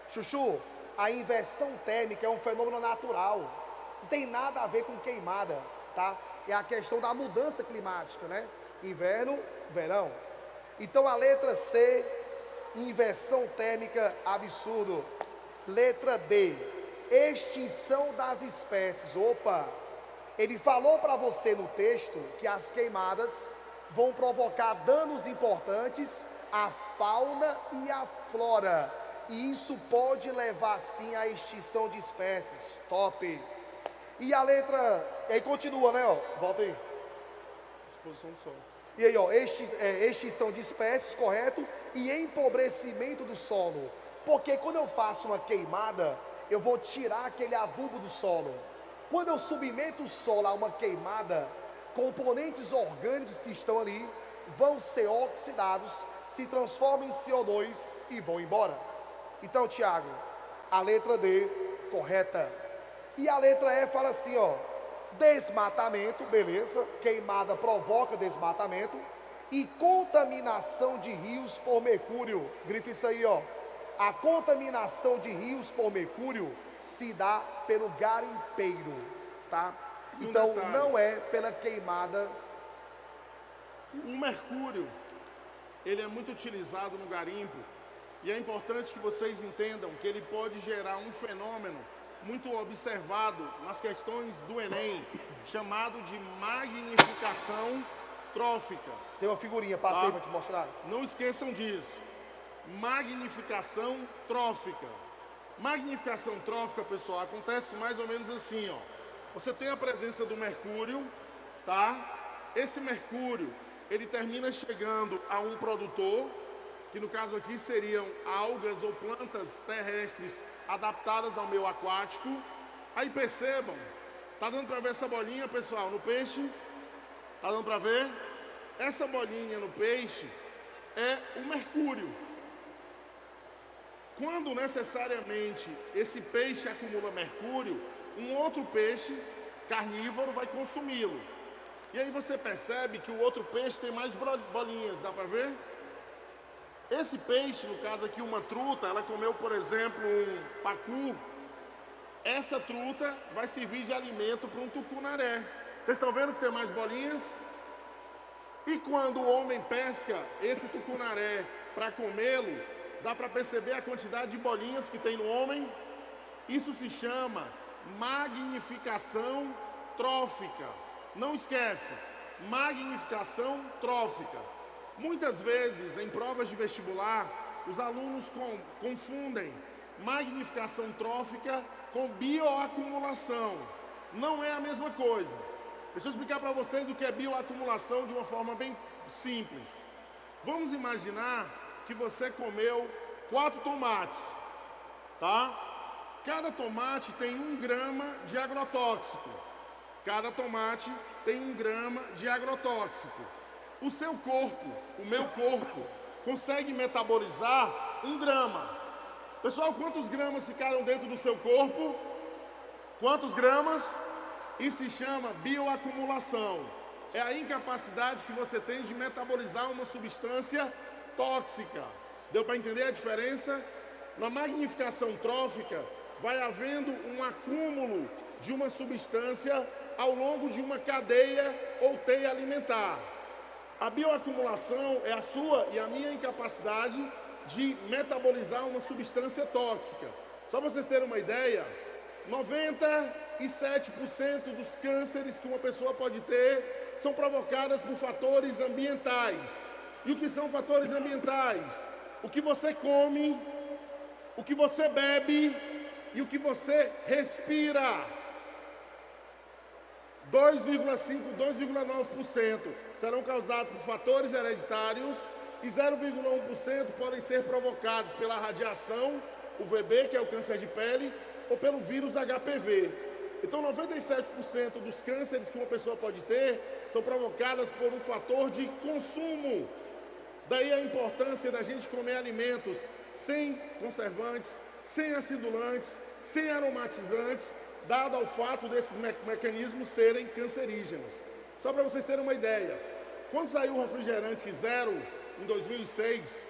Chuchu, a inversão térmica é um fenômeno natural. Não tem nada a ver com queimada, tá? É a questão da mudança climática, né? Inverno, verão. Então a letra C, inversão térmica, absurdo. Letra D, extinção das espécies. Opa! Ele falou para você no texto que as queimadas vão provocar danos importantes à fauna e à flora. E isso pode levar sim à extinção de espécies. Top! E a letra... E aí continua, né? Ó. Volta aí. Exposição do sol. E aí, ó, extinção de espécies, correto? E empobrecimento do solo. Porque quando eu faço uma queimada, eu vou tirar aquele adubo do solo. Quando eu submeto o solo a uma queimada, componentes orgânicos que estão ali vão ser oxidados, se transformam em CO2 e vão embora. Então, Tiago, a letra D, correta. E a letra E fala assim, ó, desmatamento, beleza, queimada provoca desmatamento, e contaminação de rios por mercúrio. Grifa isso aí, ó. A contaminação de rios por mercúrio se dá pelo garimpeiro, tá? Então não é pela queimada. O mercúrio, ele é muito utilizado no garimpo, e é importante que vocês entendam que ele pode gerar um fenômeno muito observado nas questões do Enem, chamado de magnificação trófica. Tem uma figurinha, passa aí para te mostrar. Não esqueçam disso. Magnificação trófica. Magnificação trófica, pessoal, acontece mais ou menos assim, ó. Você tem a presença do mercúrio, tá? Esse mercúrio, ele termina chegando a um produtor, que no caso aqui seriam algas ou plantas terrestres adaptadas ao meio aquático. Aí percebam, tá dando para ver essa bolinha, pessoal, no peixe? Tá dando para ver? Essa bolinha no peixe é o mercúrio. Quando necessariamente esse peixe acumula mercúrio, um outro peixe carnívoro vai consumi-lo. E aí você percebe que o outro peixe tem mais bolinhas, dá para ver? Esse peixe, no caso aqui uma truta, ela comeu, por exemplo, um pacu. Essa truta vai servir de alimento para um tucunaré. Vocês estão vendo que tem mais bolinhas? E quando o homem pesca esse tucunaré para comê-lo, dá para perceber a quantidade de bolinhas que tem no homem? Isso se chama magnificação trófica. Não esquece, magnificação trófica. Muitas vezes, em provas de vestibular, os alunos confundem magnificação trófica com bioacumulação. Não é a mesma coisa. Deixa eu explicar para vocês o que é bioacumulação de uma forma bem simples. Vamos imaginar que você comeu 4 tomates, tá? Cada tomate tem 1 grama de agrotóxico. Cada tomate tem 1 grama de agrotóxico. O seu corpo, o meu corpo, consegue metabolizar 1 grama. Pessoal, quantos gramas ficaram dentro do seu corpo? Quantos gramas? Isso se chama bioacumulação. É a incapacidade que você tem de metabolizar uma substância tóxica. Deu para entender a diferença? Na magnificação trófica, vai havendo um acúmulo de uma substância ao longo de uma cadeia ou teia alimentar. A bioacumulação é a sua e a minha incapacidade de metabolizar uma substância tóxica. Só para vocês terem uma ideia, 97% dos cânceres que uma pessoa pode ter são provocadas por fatores ambientais. E o que são fatores ambientais? O que você come, o que você bebe e o que você respira. 2,5%, 2,9% serão causados por fatores hereditários e 0,1% podem ser provocados pela radiação UVB, que é o câncer de pele, ou pelo vírus HPV. Então, 97% dos cânceres que uma pessoa pode ter são provocadas por um fator de consumo. Daí a importância da gente comer alimentos sem conservantes, sem acidulantes, sem aromatizantes, dado ao fato desses mecanismos serem cancerígenos. Só para vocês terem uma ideia, quando saiu o refrigerante zero, em 2006,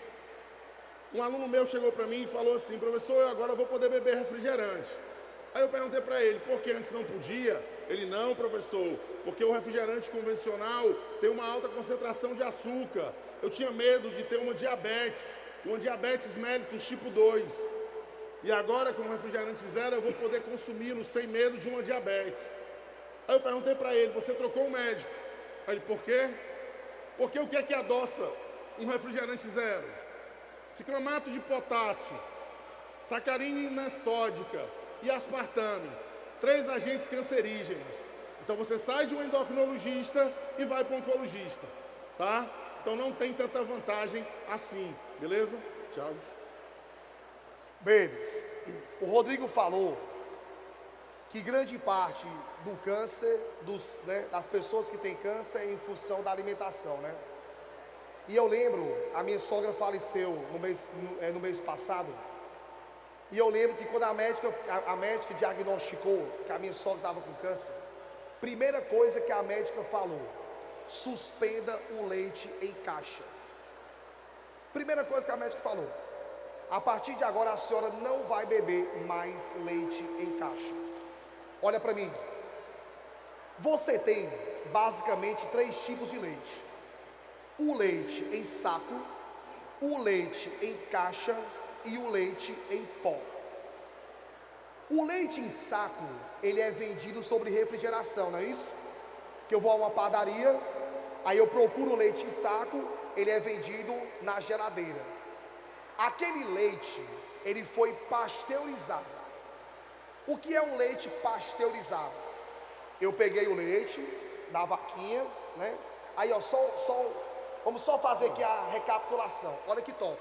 um aluno meu chegou para mim e falou assim: professor, eu agora vou poder beber refrigerante. Aí eu perguntei para ele, por que antes não podia? Ele, não, professor, porque o refrigerante convencional tem uma alta concentração de açúcar. Eu tinha medo de ter uma diabetes mellitus tipo 2. E agora, com o refrigerante zero, eu vou poder consumi-lo sem medo de uma diabetes. Aí eu perguntei para ele, você trocou o médico? Aí ele, por quê? Porque o que é que adoça um refrigerante zero? Ciclamato de potássio, sacarina sódica e aspartame, 3 agentes cancerígenos. Então você sai de um endocrinologista e vai para um oncologista, tá? Então não tem tanta vantagem assim, beleza? Tchau. Babies, o Rodrigo falou que grande parte do câncer, das pessoas que têm câncer, é em função da alimentação, né? E eu lembro, a minha sogra faleceu no mês passado, e eu lembro que quando a médica diagnosticou que a minha sogra estava com câncer, primeira coisa que a médica falou: suspenda o leite em caixa. Primeira coisa que a médica falou: a partir de agora a senhora não vai beber mais leite em caixa. Olha para mim, você tem basicamente 3 tipos de leite: o leite em saco, o leite em caixa e o leite em pó. O leite em saco, ele é vendido sobre refrigeração, não é isso? Que eu vou a uma padaria, aí eu procuro o leite em saco, ele é vendido na geladeira. Aquele leite, ele foi pasteurizado. O que é um leite pasteurizado? Eu peguei o leite da vaquinha, né? Aí, ó, vamos só fazer aqui a recapitulação. Olha que top.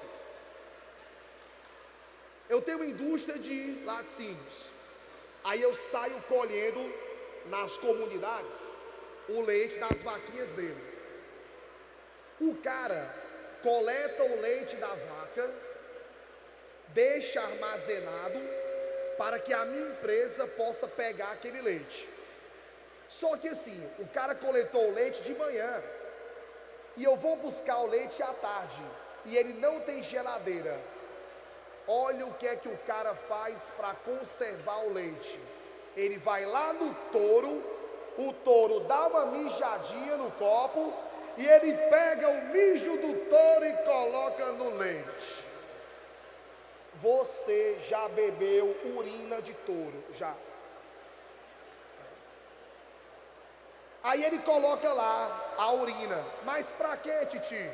Eu tenho uma indústria de laticínios. Aí eu saio colhendo nas comunidades o leite das vaquinhas dele. O cara coleta o leite da vaca, deixa armazenado para que a minha empresa possa pegar aquele leite. Só que assim, o cara coletou o leite de manhã e eu vou buscar o leite à tarde e ele não tem geladeira. Olha o que é que o cara faz para conservar o leite. Ele vai lá no touro, o touro dá uma mijadinha no copo e ele pega o mijo do touro e coloca no leite. Você já bebeu urina de touro? Já. Aí ele coloca lá a urina. Mas para quê, titi?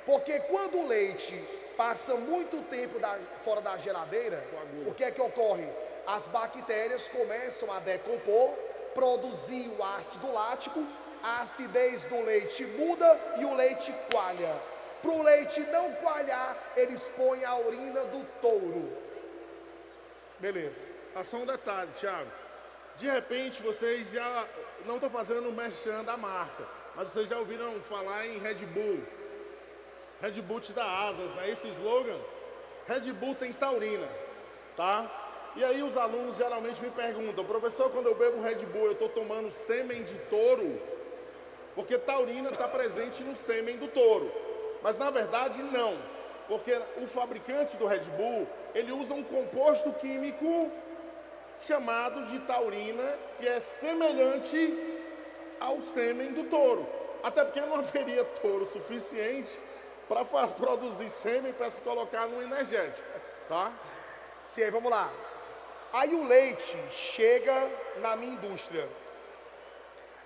Porque quando o leite passa muito tempo fora da geladeira, o que é que ocorre? As bactérias começam a decompor, produzir o ácido lático, a acidez do leite muda e o leite coalha. Para o leite não coalhar, eles põem a urina do touro. Beleza. Só um detalhe, Thiago. De repente, vocês já não estão fazendo o merchan da marca, mas vocês já ouviram falar em Red Bull. Red Bull te dá asas, né? Esse slogan, Red Bull tem taurina, tá? E aí os alunos geralmente me perguntam: professor, quando eu bebo Red Bull, eu estou tomando sêmen de touro? Porque taurina está presente no sêmen do touro. Mas na verdade não, porque o fabricante do Red Bull, ele usa um composto químico chamado de taurina, que é semelhante ao sêmen do touro. Até porque não haveria touro suficiente para produzir sêmen para se colocar no energético, tá? Sim, vamos lá. Aí o leite chega na minha indústria.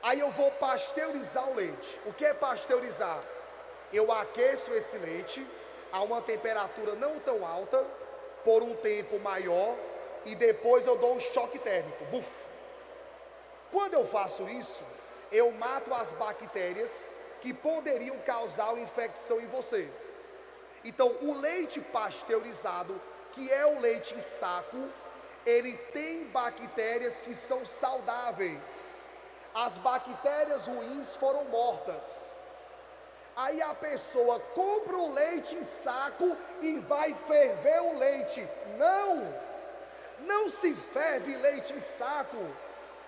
Aí eu vou pasteurizar o leite. O que é pasteurizar? Eu aqueço esse leite a uma temperatura não tão alta, por um tempo maior, e depois eu dou um choque térmico. Buf! Quando eu faço isso, eu mato as bactérias que poderiam causar uma infecção em você. Então, o leite pasteurizado que é o leite em saco, ele tem bactérias que são saudáveis. As bactérias ruins foram mortas. Aí a pessoa compra o leite em saco e vai ferver o leite. Não se ferve leite em saco.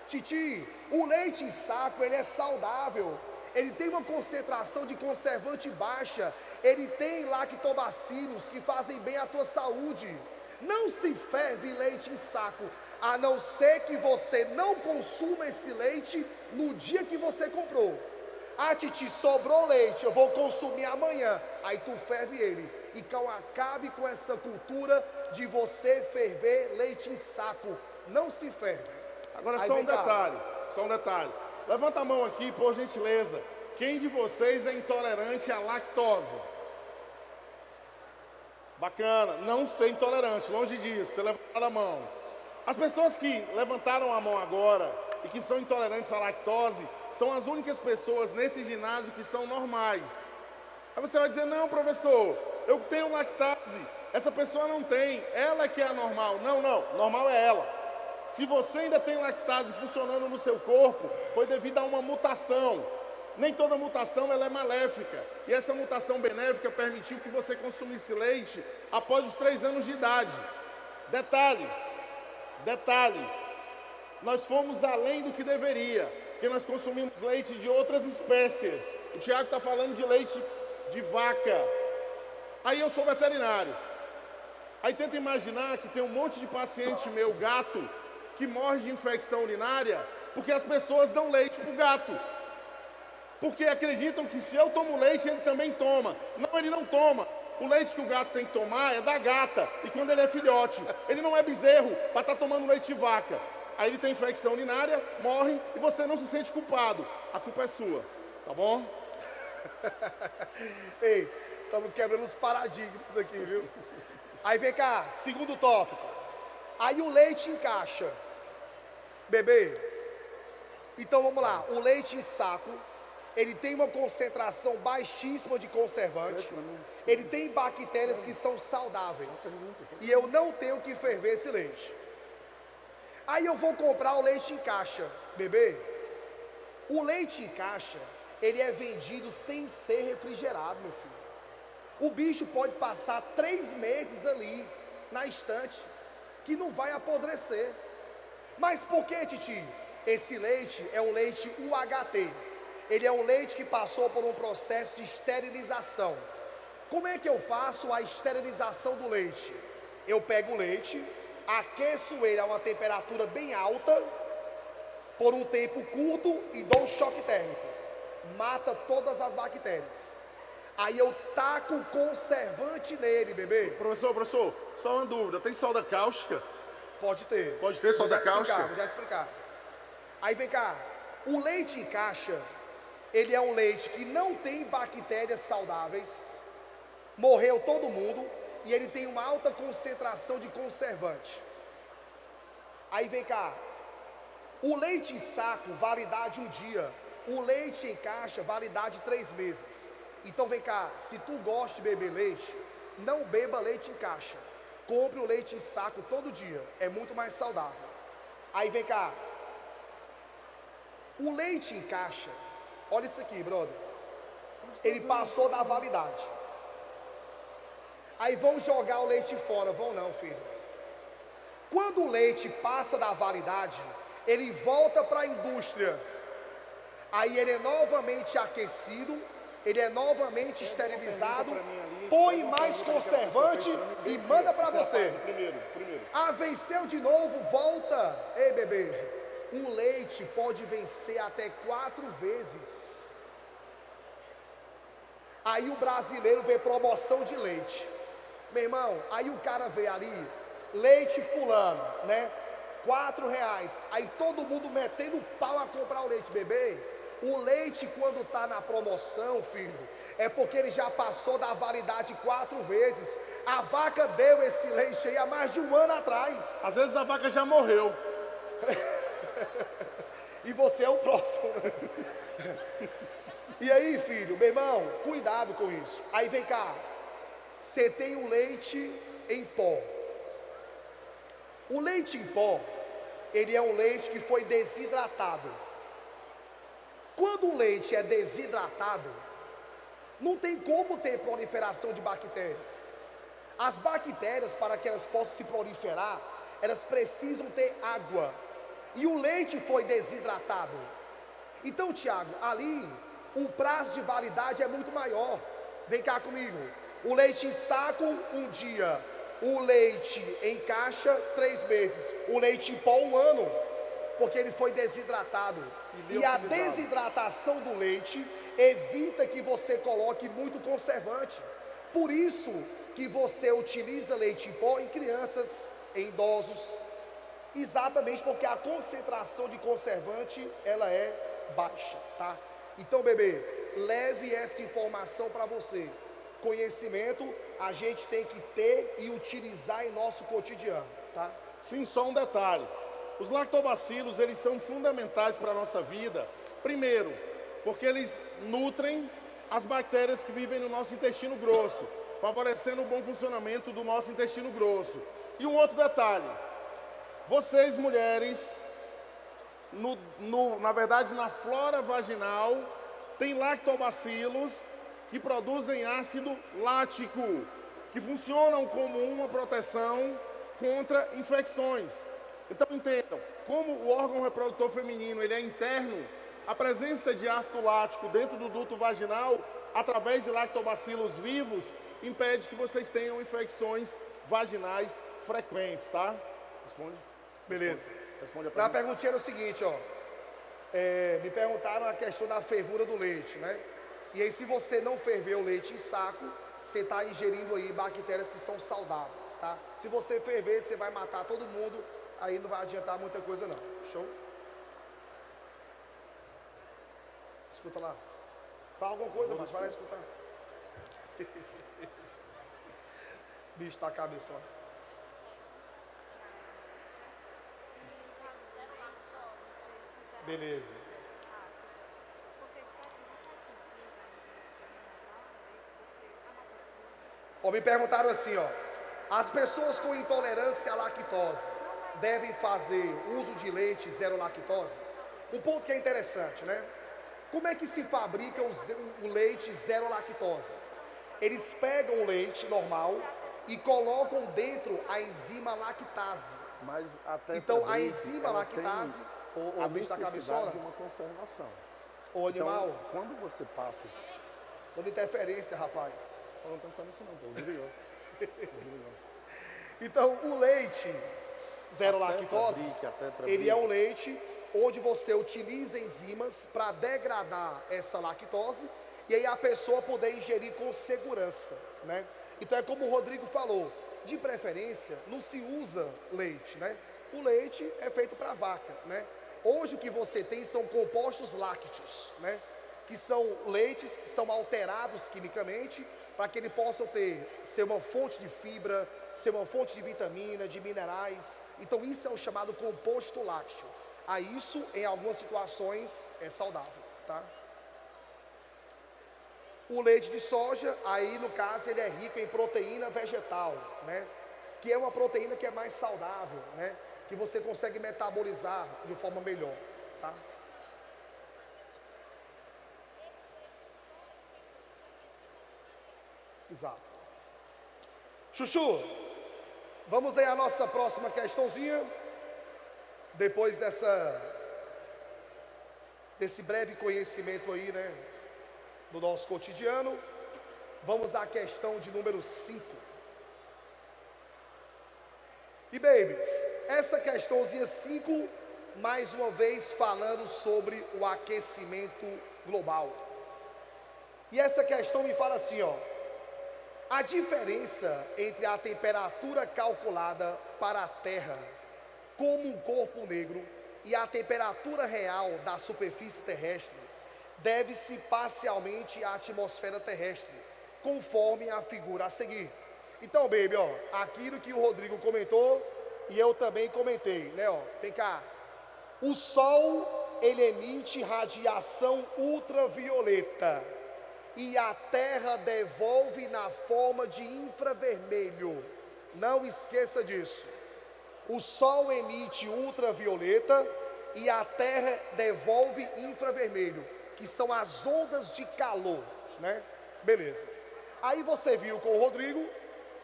Titi, o leite em saco ele é saudável. Ele tem uma concentração de conservante baixa. Ele tem lactobacilos que fazem bem à tua saúde. Não se ferve leite em saco, a não ser que você não consuma esse leite no dia que você comprou. Ah, Titi, sobrou leite, eu vou consumir amanhã. Aí tu ferve ele. Então acabe com essa cultura de você ferver leite em saco. Não se ferve. Agora Aí só um vem cá. detalhe. Levanta a mão aqui, por gentileza. Quem de vocês é intolerante à lactose? Bacana, não ser intolerante, longe disso, ter levantado a mão. As pessoas que levantaram a mão agora e que são intolerantes à lactose são as únicas pessoas nesse ginásio que são normais. Aí você vai dizer, não, professor, eu tenho lactase, essa pessoa não tem, ela que é anormal. Não, normal é ela. Se você ainda tem lactase funcionando no seu corpo, foi devido a uma mutação. Nem toda mutação ela é maléfica. E essa mutação benéfica permitiu que você consumisse leite após os 3 anos de idade. Detalhe, nós fomos além do que deveria, porque nós consumimos leite de outras espécies. O Tiago está falando de leite de vaca. Aí eu sou veterinário. Aí tenta imaginar que tem um monte de paciente meu, gato, que morre de infecção urinária, porque as pessoas dão leite para o gato. Porque acreditam que se eu tomo leite, ele também toma. Não, ele não toma. O leite que o gato tem que tomar é da gata, e quando ele é filhote. Ele não é bezerro para estar tomando leite de vaca. Aí ele tem infecção urinária, morre, e você não se sente culpado. A culpa é sua, tá bom? Ei, estamos quebrando os paradigmas aqui, viu? Aí vem cá, segundo tópico. Aí o leite em caixa. Bebê. Então vamos lá, o leite em saco, ele tem uma concentração baixíssima de conservante. Ele tem bactérias que são saudáveis. E eu não tenho que ferver esse leite. Aí eu vou comprar o leite em caixa. Bebê, o leite em caixa, ele é vendido sem ser refrigerado, meu filho. O bicho pode passar 3 meses ali, na estante, que não vai apodrecer. Mas por que, Titi? Esse leite é um leite UHT. Ele é um leite que passou por um processo de esterilização. Como é que eu faço a esterilização do leite? Eu pego o leite, aqueço ele a uma temperatura bem alta, por um tempo curto e dou um choque térmico. Mata todas as bactérias. Aí eu taco conservante nele, bebê. Professor, só uma dúvida, tem soda cáustica? Pode ter. Pode ter soda cáustica? Vou já explicar. Aí vem cá, o leite em caixa, ele é um leite que não tem bactérias saudáveis, morreu todo mundo, e ele tem uma alta concentração de conservante. Aí vem cá, o leite em saco, validade 1 dia, o leite em caixa, validade 3 meses. Então vem cá, se tu gosta de beber leite, não beba leite em caixa. Compre o leite em saco todo dia, é muito mais saudável. Aí vem cá, o leite em caixa, olha isso aqui, brother. Ele passou da validade. Aí vão jogar o leite fora, vão não, filho. Quando o leite passa da validade, ele volta para a indústria. Aí ele é novamente aquecido, ele é novamente esterilizado, põe mais conservante e manda para você. Primeiro. Ah, venceu de novo, volta. Ei, bebê, um leite pode vencer até 4 vezes. Aí o brasileiro vê promoção de leite. Meu irmão, aí o cara vê ali, leite fulano, né? R$4. Aí todo mundo metendo pau a comprar o leite, bebê. O leite, quando está na promoção, filho, é porque ele já passou da validade 4 vezes. A vaca deu esse leite aí há mais de 1 ano atrás. Às vezes a vaca já morreu. E você é o próximo, né? E aí, filho, meu irmão, cuidado com isso. Aí vem cá, você tem o leite em pó. O leite em pó, ele é um leite que foi desidratado. Quando o leite é desidratado, não tem como ter proliferação de bactérias. As bactérias, para que elas possam se proliferar, elas precisam ter água. E o leite foi desidratado. Então, Tiago, ali o prazo de validade é muito maior. Vem cá comigo. O leite em saco, 1 dia. O leite em caixa, 3 meses. O leite em pó, 1 ano. Porque ele foi desidratado. E a desidratação do leite evita que você coloque muito conservante. Por isso que você utiliza leite em pó em crianças, em idosos. Exatamente porque a concentração de conservante, ela é baixa, tá? Então, bebê, leve essa informação para você. Conhecimento a gente tem que ter e utilizar em nosso cotidiano, tá? Sim, só um detalhe. Os lactobacilos, eles são fundamentais para a nossa vida. Primeiro, porque eles nutrem as bactérias que vivem no nosso intestino grosso, favorecendo o bom funcionamento do nosso intestino grosso. E um outro detalhe. Vocês, mulheres, na verdade, na flora vaginal, tem lactobacilos que produzem ácido lático, que funcionam como uma proteção contra infecções. Então, entendam, como o órgão reprodutor feminino ele é interno, a presença de ácido lático dentro do duto vaginal, através de lactobacilos vivos, impede que vocês tenham infecções vaginais frequentes, tá? Responde. Beleza. Responde a A pergunta. perguntinha era o seguinte, ó. Me perguntaram a questão da fervura do leite, né? E aí, se você não ferver o leite em saco, você está ingerindo aí bactérias que são saudáveis, tá? Se você ferver, você vai matar todo mundo, aí não vai adiantar muita coisa não. Show? Escuta lá. Fala alguma coisa, mas vai lá escutar. Bicho tá cabeçona. Beleza. Ó, me perguntaram assim, ó. As pessoas com intolerância à lactose devem fazer uso de leite zero lactose? Um ponto que é interessante, né? Como é que se fabrica o leite zero lactose? Eles pegam o leite normal e colocam dentro a enzima lactase. Mas até Então a enzima lactase, a o bicho da cabeçona, de uma conservação. o animal, Então, quando você passa... toda interferência, rapaz. Eu não estou falando isso não, pô. Desligou. Então o leite zero lactose, ele é um leite onde você utiliza enzimas para degradar essa lactose e aí a pessoa poder ingerir com segurança, né? Então é como o Rodrigo falou, de preferência não se usa leite, né? O leite é feito para vaca, né? Hoje o que você tem são compostos lácteos, né? Que são leites que são alterados quimicamente para que ele possa ser uma fonte de fibra, ser uma fonte de vitamina, de minerais. Então isso é o chamado composto lácteo. A isso, em algumas situações, é saudável, tá? O leite de soja, aí no caso, ele é rico em proteína vegetal, né? Que é uma proteína que é mais saudável, né? Que você consegue metabolizar de forma melhor, tá? Exato. Chuchu, vamos aí à nossa próxima questãozinha. Depois desse breve conhecimento aí, né, do nosso cotidiano, vamos à questão de número 5. E babies, essa questãozinha 5, mais uma vez falando sobre o aquecimento global. E essa questão me fala assim, ó: a diferença entre a temperatura calculada para a Terra como um corpo negro e a temperatura real da superfície terrestre deve-se parcialmente à atmosfera terrestre, conforme a figura a seguir. Então, baby, ó, aquilo que o Rodrigo comentou e eu também comentei, né, ó, vem cá. O Sol, ele emite radiação ultravioleta e a Terra devolve na forma de infravermelho. Não esqueça disso. O Sol emite ultravioleta e a Terra devolve infravermelho, que são as ondas de calor, né? Beleza. Aí você viu com o Rodrigo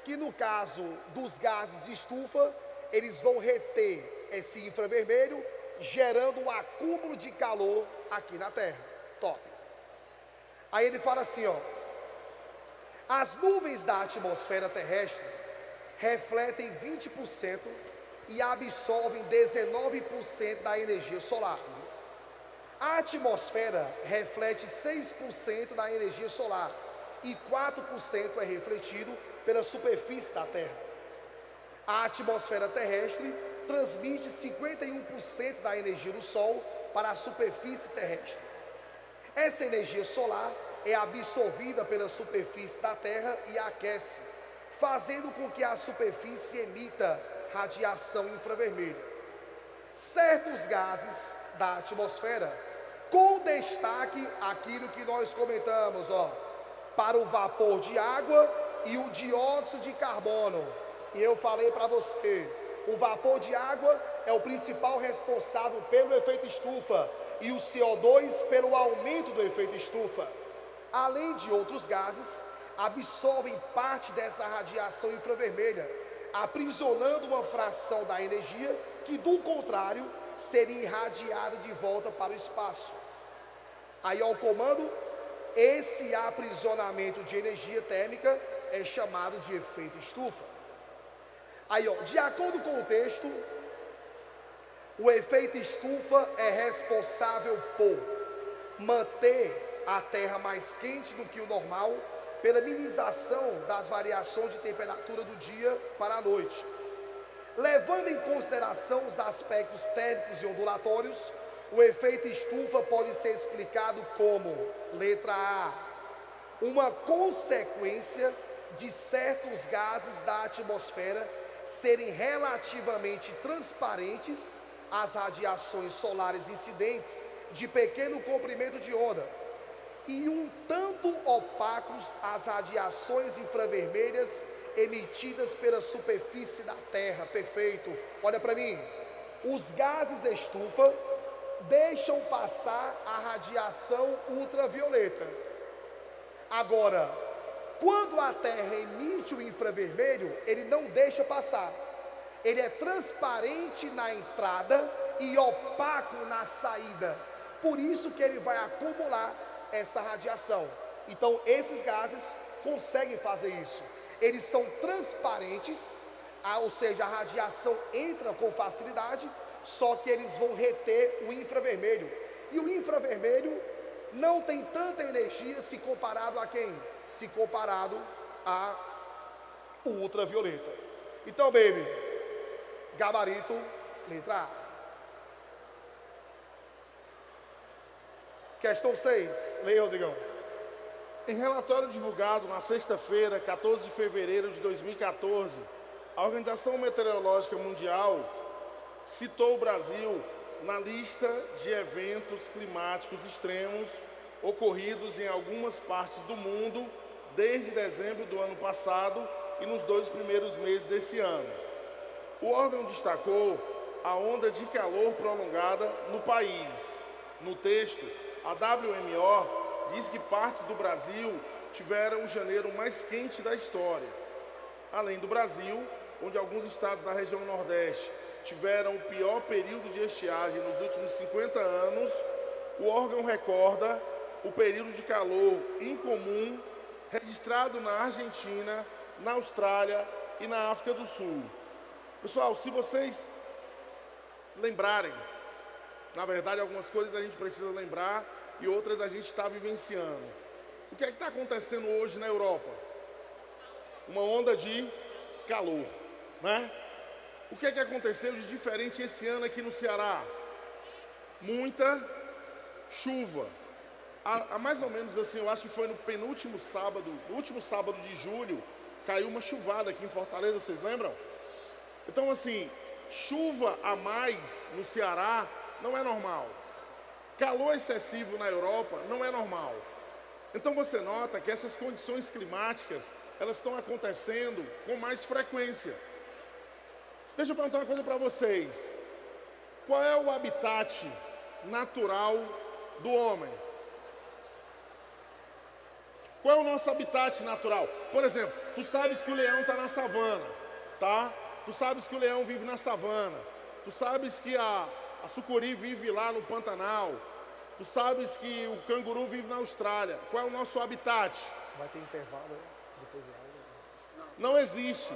que no caso dos gases de estufa, eles vão reter esse infravermelho, gerando um acúmulo de calor aqui na Terra. Top. Aí ele fala assim, ó: as nuvens da atmosfera terrestre refletem 20% e absorvem 19% da energia solar. A atmosfera reflete 6% da energia solar e 4% é refletido pela superfície da Terra. A atmosfera terrestre transmite 51% da energia do Sol para a superfície terrestre. Essa energia solar é absorvida pela superfície da Terra e aquece, fazendo com que a superfície emita radiação infravermelha. Certos gases da atmosfera, com destaque aquilo que nós comentamos, ó, para o vapor de água e o dióxido de carbono. E eu falei para você, o vapor de água é o principal responsável pelo efeito estufa e o CO2 pelo aumento do efeito estufa. Além de outros gases, absorvem parte dessa radiação infravermelha, aprisionando uma fração da energia que, do contrário, seria irradiada de volta para o espaço. Aí, ao comando, esse aprisionamento de energia térmica é chamado de efeito estufa. Aí, ó, de acordo com o texto, o efeito estufa é responsável por manter a Terra mais quente do que o normal, pela minimização das variações de temperatura do dia para a noite. Levando em consideração os aspectos térmicos e ondulatórios, o efeito estufa pode ser explicado como, letra A, uma consequência de certos gases da atmosfera serem relativamente transparentes às radiações solares incidentes de pequeno comprimento de onda e um tanto opacos às radiações infravermelhas emitidas pela superfície da Terra. Perfeito. Olha para mim. Os gases estufa deixam passar a radiação ultravioleta. Agora, quando a Terra emite o infravermelho, ele não deixa passar. Ele é transparente na entrada e opaco na saída. Por isso que ele vai acumular essa radiação. Então, esses gases conseguem fazer isso. Eles são transparentes, ou seja, a radiação entra com facilidade, só que eles vão reter o infravermelho. E o infravermelho não tem tanta energia se comparado a quem? Se comparado a o ultravioleta. Então, baby, gabarito, letra A. Questão 6. Leia, Rodrigão. Em relatório divulgado na sexta-feira, 14 de fevereiro de 2014, a Organização Meteorológica Mundial citou o Brasil na lista de eventos climáticos extremos ocorridos em algumas partes do mundo desde dezembro do ano passado e nos 2 primeiros meses desse ano. O órgão destacou a onda de calor prolongada no país. No texto, a WMO diz que partes do Brasil tiveram o janeiro mais quente da história. Além do Brasil, onde alguns estados da região Nordeste tiveram o pior período de estiagem nos últimos 50 anos, o órgão recorda o período de calor incomum registrado na Argentina, na Austrália e na África do Sul. Pessoal, se vocês lembrarem, na verdade algumas coisas a gente precisa lembrar e outras a gente está vivenciando. O que é que está acontecendo hoje na Europa? Uma onda de calor, né? O que é que aconteceu de diferente esse ano aqui no Ceará? Muita chuva. Há mais ou menos assim, eu acho que foi no penúltimo sábado, no último sábado de julho, caiu uma chuvada aqui em Fortaleza, vocês lembram? Então assim, chuva a mais no Ceará não é normal. Calor excessivo na Europa não é normal. Então você nota que essas condições climáticas, elas estão acontecendo com mais frequência. Deixa eu perguntar uma coisa para vocês. Qual é o habitat natural do homem? Qual é o nosso habitat natural? Por exemplo, tu sabes que o leão está na savana, tá? Tu sabes que o leão vive na savana. Tu sabes que a sucuri vive lá no Pantanal. Tu sabes que o canguru vive na Austrália. Qual é o nosso habitat? Vai ter intervalo, né? Depois é aula. Não existe.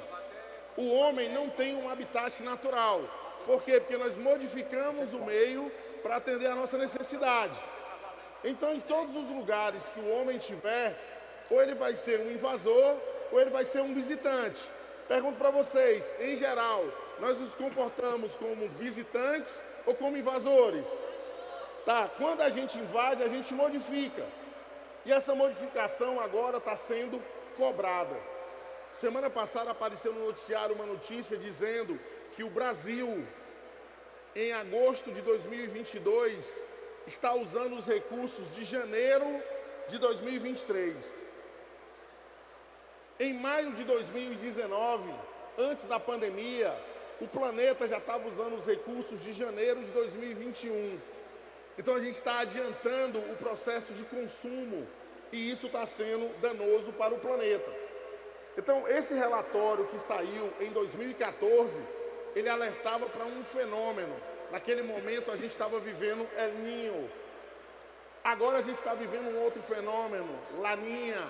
O homem não tem um habitat natural. Por quê? Porque nós modificamos o meio para atender a nossa necessidade. Então, em todos os lugares que o homem tiver, ou ele vai ser um invasor, ou ele vai ser um visitante. Pergunto para vocês, em geral, nós nos comportamos como visitantes ou como invasores? Tá, quando a gente invade, a gente modifica. E essa modificação agora está sendo cobrada. Semana passada apareceu no noticiário uma notícia dizendo que o Brasil, em agosto de 2022, está usando os recursos de janeiro de 2023. Em maio de 2019, antes da pandemia, o planeta já estava usando os recursos de janeiro de 2021. Então a gente está adiantando o processo de consumo e isso está sendo danoso para o planeta. Então esse relatório que saiu em 2014, ele alertava para um fenômeno. Naquele momento a gente estava vivendo El Niño. Agora a gente está vivendo um outro fenômeno, Laninha.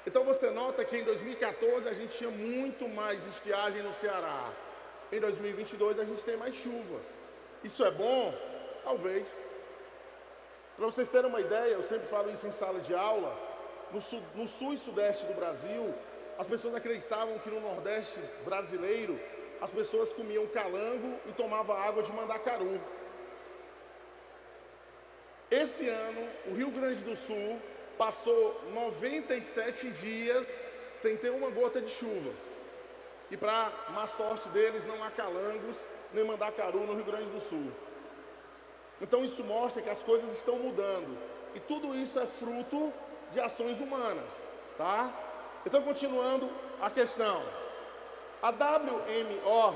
Então você nota que em 2014 a gente tinha muito mais estiagem no Ceará. Em 2022 a gente tem mais chuva. Isso é bom? Talvez. Para vocês terem uma ideia, eu sempre falo isso em sala de aula, no sul e sudeste do Brasil, as pessoas acreditavam que no nordeste brasileiro, as pessoas comiam calango e tomavam água de mandacaru. Esse ano, o Rio Grande do Sul passou 97 dias sem ter uma gota de chuva. E para má sorte deles, não há calangos nem mandacaru no Rio Grande do Sul. Então isso mostra que as coisas estão mudando. E tudo isso é fruto de ações humanas, tá? Então, continuando a questão. A WMO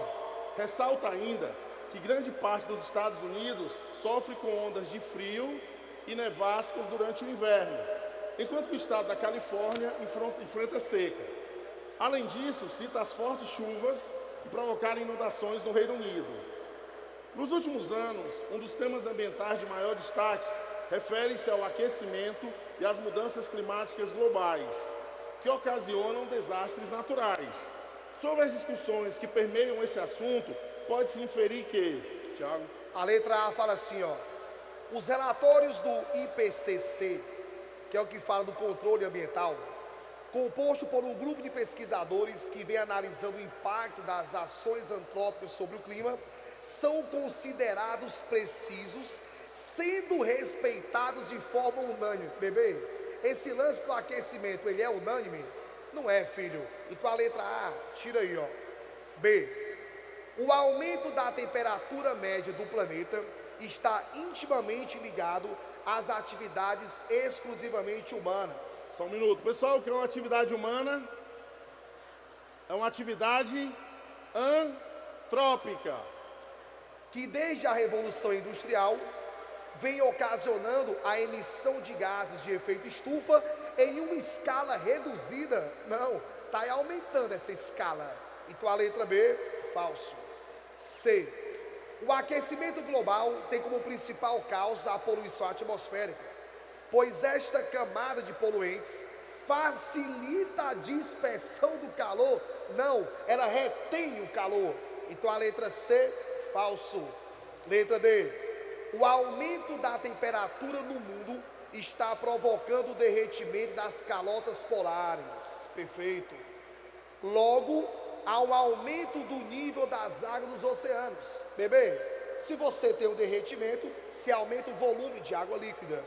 ressalta ainda que grande parte dos Estados Unidos sofre com ondas de frio e nevascas durante o inverno, enquanto que o estado da Califórnia enfrenta seca. Além disso, cita as fortes chuvas que provocaram inundações no Reino Unido. Nos últimos anos, um dos temas ambientais de maior destaque refere-se ao aquecimento e às mudanças climáticas globais, que ocasionam desastres naturais. Sobre as discussões que permeiam esse assunto, pode-se inferir que, Tiago, a letra A fala assim, ó, os relatórios do IPCC, que é o que fala do controle ambiental, composto por um grupo de pesquisadores que vem analisando o impacto das ações antrópicas sobre o clima, são considerados precisos, sendo respeitados de forma unânime. Bebê, esse lance do aquecimento, ele é unânime? Não é, filho. Então a letra A, tira aí, ó. B, o aumento da temperatura média do planeta está intimamente ligado às atividades exclusivamente humanas. Só um minuto. Pessoal, o que é uma atividade humana? É uma atividade antrópica, que desde a Revolução Industrial vem ocasionando a emissão de gases de efeito estufa em uma escala reduzida. Não, está aumentando essa escala. Então a letra B, falso. C, o aquecimento global tem como principal causa a poluição atmosférica, pois esta camada de poluentes facilita a dispersão do calor. Não, ela retém o calor. Então a letra C, falso. Letra D, o aumento da temperatura no mundo está provocando o derretimento das calotas polares. Perfeito. Logo, há um aumento do nível das águas dos oceanos. Bebê, se você tem um derretimento, se aumenta o volume de água líquida,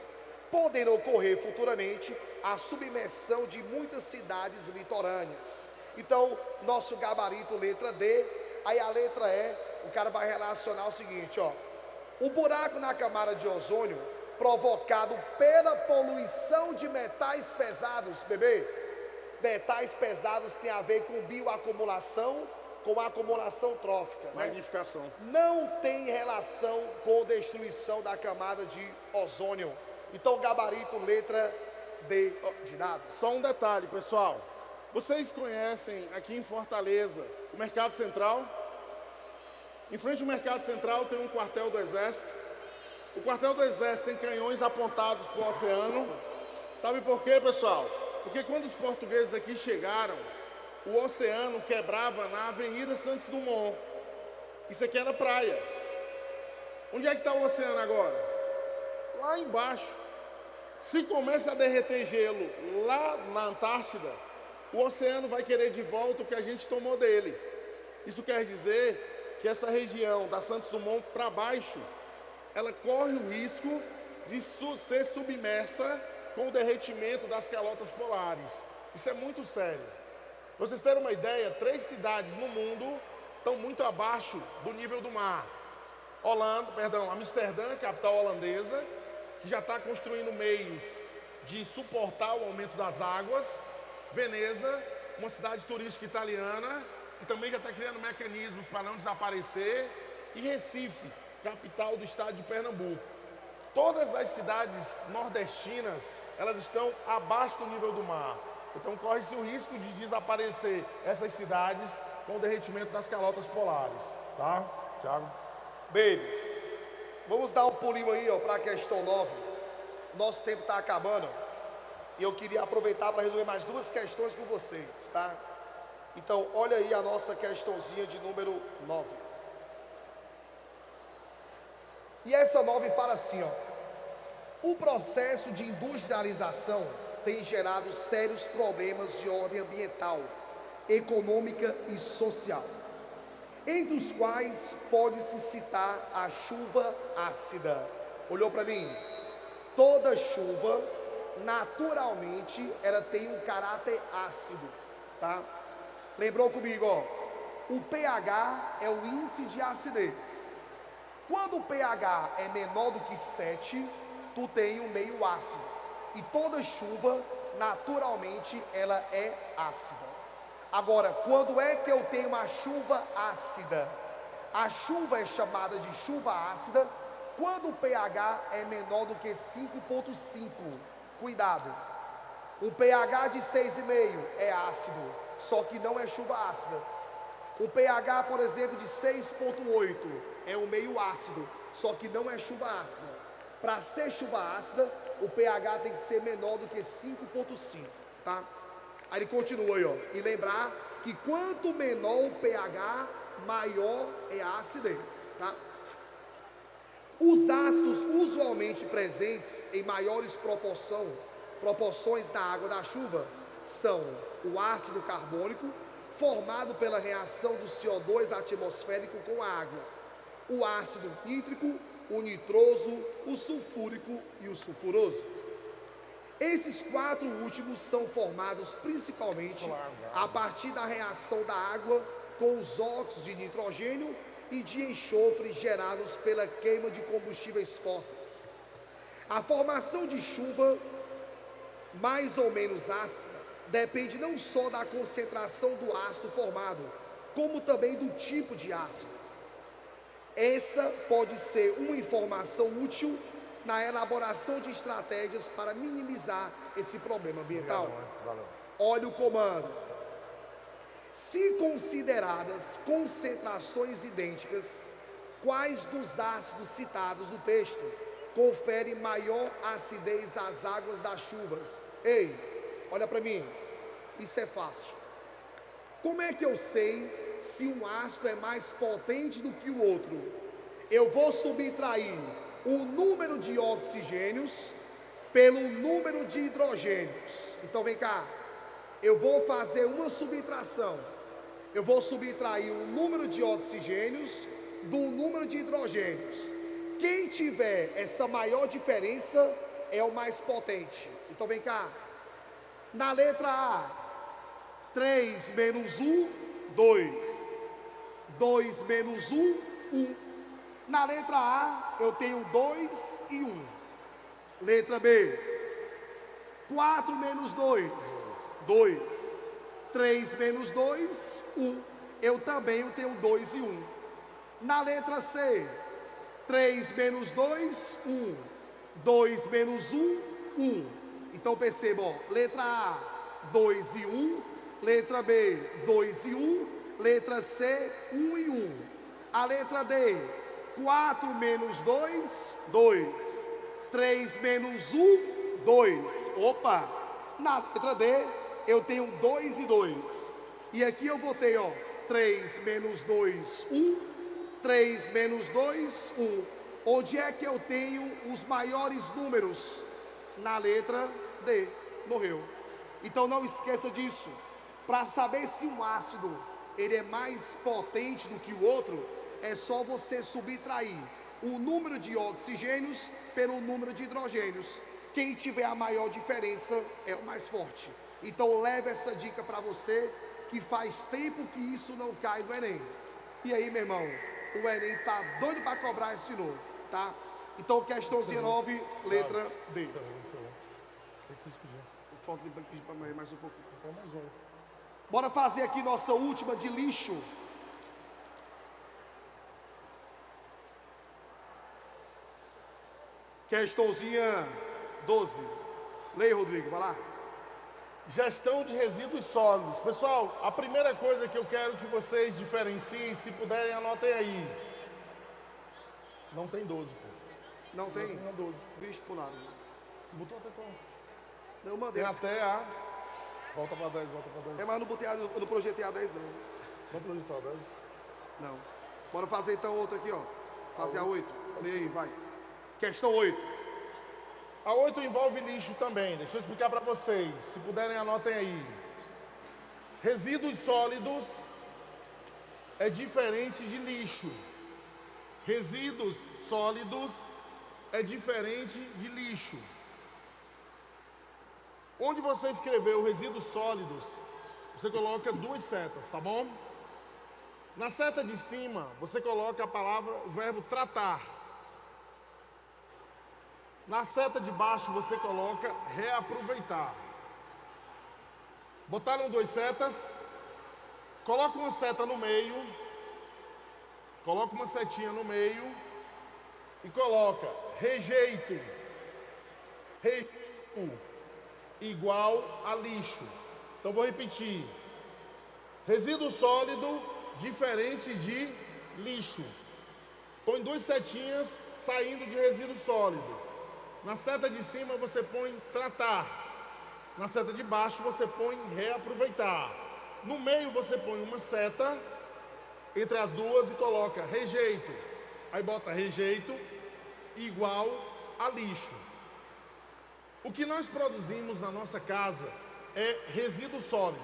podendo ocorrer futuramente a submersão de muitas cidades litorâneas. Então, nosso gabarito, letra D. Aí a letra E, o cara vai relacionar o seguinte, ó. O buraco na camada de ozônio provocado pela poluição de metais pesados, bebê. Metais pesados tem a ver com bioacumulação com acumulação trófica, né? Magnificação. Não tem relação com destruição da camada de ozônio. Então, gabarito, letra D de dado. Só um detalhe, pessoal. Vocês conhecem aqui em Fortaleza o Mercado Central? Em frente ao Mercado Central tem um quartel do Exército. O quartel do Exército tem canhões apontados para o oceano. Sabe por quê, pessoal? Porque quando os portugueses aqui chegaram, o oceano quebrava na Avenida Santos Dumont. Isso aqui era praia. Onde é que está o oceano agora? Lá embaixo. Se começa a derreter gelo lá na Antártida, o oceano vai querer de volta o que a gente tomou dele. Isso quer dizer que essa região da Santos Dumont para baixo, ela corre o risco de ser submersa com o derretimento das calotas polares. Isso é muito sério. Para vocês terem uma ideia, 3 cidades no mundo estão muito abaixo do nível do mar. Amsterdã, capital holandesa, que já está construindo meios de suportar o aumento das águas. Veneza, uma cidade turística italiana, que também já está criando mecanismos para não desaparecer. E Recife, capital do estado de Pernambuco. Todas as cidades nordestinas, elas estão abaixo do nível do mar. Então corre-se o risco de desaparecer essas cidades com o derretimento das calotas polares. Tá, Thiago? Babies, vamos dar um pulinho aí, ó, para a questão 9. Nosso tempo está acabando. E eu queria aproveitar para resolver mais 2 questões com vocês, tá? Então, olha aí a nossa questãozinha de número 9. E essa 9 fala assim, ó. O processo de industrialização tem gerado sérios problemas de ordem ambiental, econômica e social, entre os quais pode-se citar a chuva ácida. Olhou para mim? Toda chuva, naturalmente, ela tem um caráter ácido, tá? Lembrou comigo, ó? O pH é o índice de acidez. Quando o pH é menor do que 7, tu tem um meio ácido. E toda chuva, naturalmente, ela é ácida. Agora, quando é que eu tenho uma chuva ácida? A chuva é chamada de chuva ácida quando o pH é menor do que 5,5. Cuidado. Um pH de 6,5 é ácido, só que não é chuva ácida. Um pH, por exemplo, de 6,8 é um meio ácido, só que não é chuva ácida. Para ser chuva ácida, o pH tem que ser menor do que 5,5, tá? Aí ele continua aí, ó. E lembrar que quanto menor o pH, maior é a acidez, tá? Os ácidos usualmente presentes em maiores proporções na água da chuva são o ácido carbônico, formado pela reação do CO2 atmosférico com a água, o ácido nítrico, o nitroso, o sulfúrico e o sulfuroso. Esses 4 últimos são formados principalmente a partir da reação da água com os óxidos de nitrogênio e de enxofre gerados pela queima de combustíveis fósseis. A formação de chuva mais ou menos ácida depende não só da concentração do ácido formado, como também do tipo de ácido. Essa pode ser uma informação útil na elaboração de estratégias para minimizar esse problema ambiental. Olha o comando. Se consideradas concentrações idênticas, quais dos ácidos citados no texto confere maior acidez às águas das chuvas? Ei, olha para mim, isso é fácil. Como é que eu sei se um ácido é mais potente do que o outro? Eu vou subtrair o número de oxigênios pelo número de hidrogênios. Então vem cá, eu vou fazer uma subtração. Eu vou subtrair o número de oxigênios do número de hidrogênios. Quem tiver essa maior diferença é o mais potente. Então vem cá, na letra A, 3 menos 1, 2. 2 menos 1, 1. Na letra A, eu tenho 2 e 1. Letra B, 4 menos 2, 2. 3 menos 2, 1. eu também tenho 2 e 1. Na letra C, 3 menos 2, 1. 2 menos 1, 1. Então percebam, ó, letra A, 2 e 1. Letra B, 2 e 1. Letra C, 1 e 1. A letra D, 4 menos 2, 2. 3 menos 1, 2. Opa! Na letra D, eu tenho 2 e 2. E aqui eu vou ter, ó, 3 menos 2, 1. 3 menos 2, 1. Onde é que eu tenho os maiores números? Na letra D. Morreu. Então não esqueça disso. Para saber se um ácido ele é mais potente do que o outro, é só você subtrair o número de oxigênios pelo número de hidrogênios. Quem tiver a maior diferença é o mais forte. Então leve essa dica para você, que faz tempo que isso não cai no Enem. E aí, meu irmão, o Enem tá doido para cobrar isso de novo, tá? Então, questãozinha 9, letra D. O que vocês pediram? Falta de pedir para mais um pouquinho. Então, mais um. Bora fazer aqui nossa última de lixo. Questãozinha 12. Leia, Rodrigo, vai lá. Gestão de resíduos sólidos. Pessoal, a primeira coisa que eu quero que vocês diferenciem, se puderem, anotem aí. Não tem 12, pô. Não tem? Não tem 12. Vixe, pro lado. Botou até qual? Eu mandei. Tem até a... Volta pra 10, volta pra 10. É, mas eu não projetei a 10, não. Vamos projetar a 10? Não. Bora fazer então outra aqui, ó. Fazer a 8. Leia aí, vai. Questão 8. A 8 envolve lixo também. Deixa eu explicar para vocês. Se puderem, anotem aí. Resíduos sólidos é diferente de lixo. Resíduos sólidos é diferente de lixo. Onde você escreveu resíduos sólidos, você coloca 2 setas, tá bom? Na seta de cima, você coloca a palavra, o verbo tratar. Na seta de baixo, você coloca reaproveitar. Botaram 2 setas, coloca uma seta no meio, coloca uma setinha no meio e coloca rejeito. Rejeito igual a lixo. Então vou repetir. Resíduo sólido diferente de lixo. Põe 2 setinhas saindo de resíduo sólido. Na seta de cima você põe tratar. Na seta de baixo você põe reaproveitar. No meio você põe uma seta entre as duas e coloca rejeito. Aí bota rejeito igual a lixo. O que nós produzimos na nossa casa é resíduo sólido.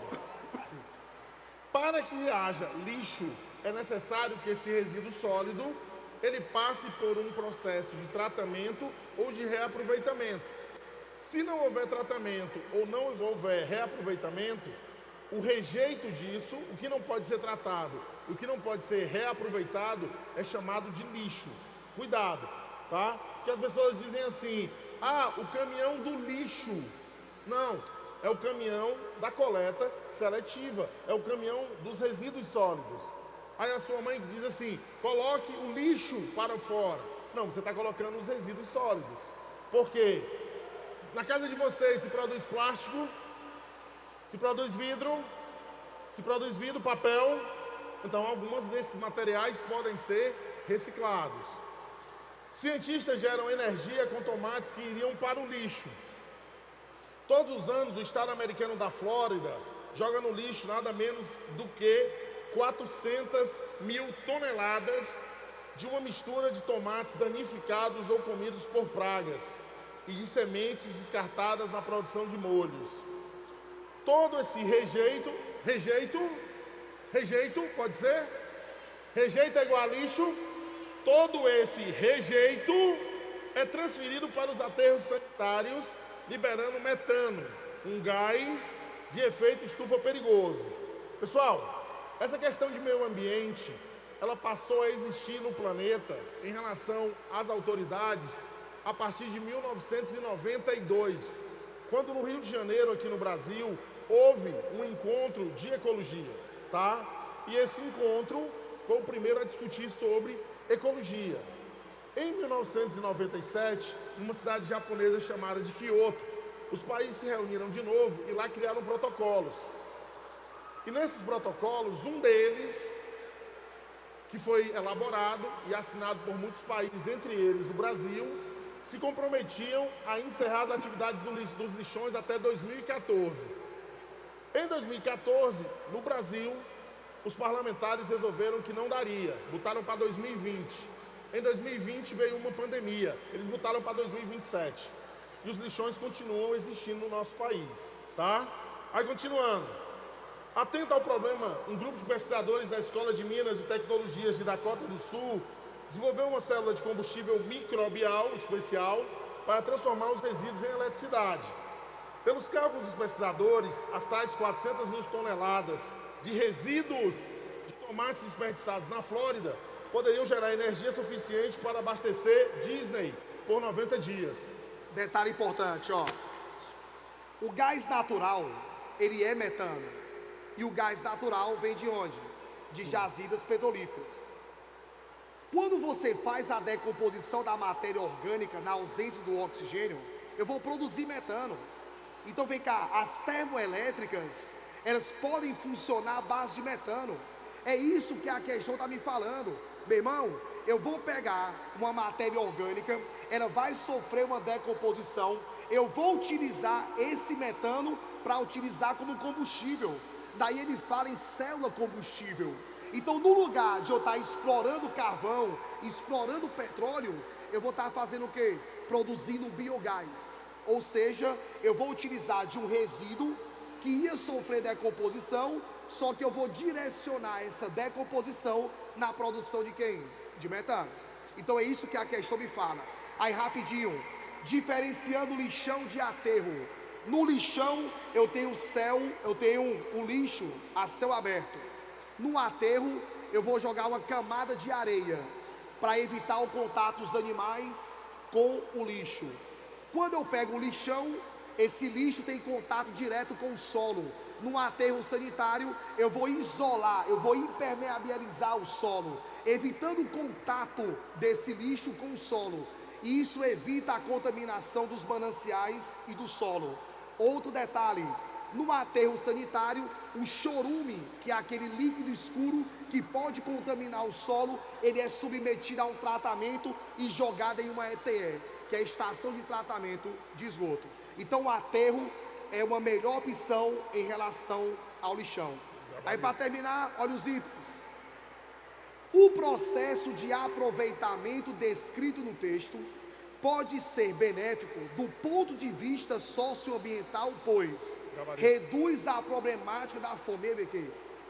Para que haja lixo, é necessário que esse resíduo sólido ele passe por um processo de tratamento ou de reaproveitamento. Se não houver tratamento ou não houver reaproveitamento, o rejeito disso, o que não pode ser tratado, o que não pode ser reaproveitado, é chamado de lixo. Cuidado, tá? Porque as pessoas dizem assim, o caminhão do lixo. Não, é o caminhão da coleta seletiva, é o caminhão dos resíduos sólidos. Aí a sua mãe diz assim, coloque o lixo para fora. Não, você está colocando os resíduos sólidos. Por quê? Na casa de vocês se produz plástico, se produz vidro, papel. Então alguns desses materiais podem ser reciclados. Cientistas geram energia com tomates que iriam para o lixo. Todos os anos o estado americano da Flórida joga no lixo nada menos do que 400 mil toneladas de uma mistura de tomates danificados ou comidos por pragas e de sementes descartadas na produção de molhos. Todo esse rejeito, pode ser? Rejeito é igual a lixo. Todo esse rejeito é transferido para os aterros sanitários, liberando metano, um gás de efeito estufa perigoso. Pessoal, essa questão de meio ambiente, ela passou a existir no planeta em relação às autoridades a partir de 1992, quando no Rio de Janeiro, aqui no Brasil, houve um encontro de ecologia, tá? E esse encontro foi o primeiro a discutir sobre ecologia. Em 1997, numa cidade japonesa chamada de Kyoto, os países se reuniram de novo e lá criaram protocolos. E nesses protocolos, um deles, que foi elaborado e assinado por muitos países, entre eles o Brasil, se comprometiam a encerrar as atividades dos lixões até 2014. Em 2014, no Brasil, os parlamentares resolveram que não daria, botaram para 2020. Em 2020 veio uma pandemia, eles botaram para 2027. E os lixões continuam existindo no nosso país, tá? Aí continuando. Atento ao problema, um grupo de pesquisadores da Escola de Minas e Tecnologias de Dakota do Sul desenvolveu uma célula de combustível microbial especial para transformar os resíduos em eletricidade. Pelos cálculos dos pesquisadores, as tais 400 mil toneladas de resíduos de tomates desperdiçados na Flórida poderiam gerar energia suficiente para abastecer Disney por 90 dias. Detalhe importante, ó. O gás natural, ele é metano. E o gás natural vem de onde? De jazidas petrolíferas. Quando você faz a decomposição da matéria orgânica na ausência do oxigênio, eu vou produzir metano. Então vem cá, as termoelétricas, elas podem funcionar à base de metano. É isso que a questão está me falando. Meu irmão, eu vou pegar uma matéria orgânica, ela vai sofrer uma decomposição, eu vou utilizar esse metano para utilizar como combustível. Daí ele fala em célula combustível. Então, no lugar de eu estar explorando carvão, explorando petróleo, eu vou estar fazendo o quê? Produzindo biogás. Ou seja, eu vou utilizar de um resíduo que ia sofrer decomposição, só que eu vou direcionar essa decomposição na produção de quem? De metano. Então é isso que a questão me fala. Aí rapidinho, diferenciando lixão de aterro. No lixão eu tenho o lixo a céu aberto. No aterro eu vou jogar uma camada de areia para evitar o contato dos animais com o lixo. Quando eu pego o lixão, esse lixo tem contato direto com o solo. No aterro sanitário eu vou isolar, eu vou impermeabilizar o solo, evitando o contato desse lixo com o solo. E isso evita a contaminação dos mananciais e do solo. Outro detalhe, no aterro sanitário, o chorume, que é aquele líquido escuro que pode contaminar o solo, ele é submetido a um tratamento e jogado em uma ETE, que é a estação de tratamento de esgoto. Então o aterro é uma melhor opção em relação ao lixão. Aí para terminar, olha os itens. O processo de aproveitamento descrito no texto pode ser benéfico do ponto de vista socioambiental, pois reduz a problemática da fome.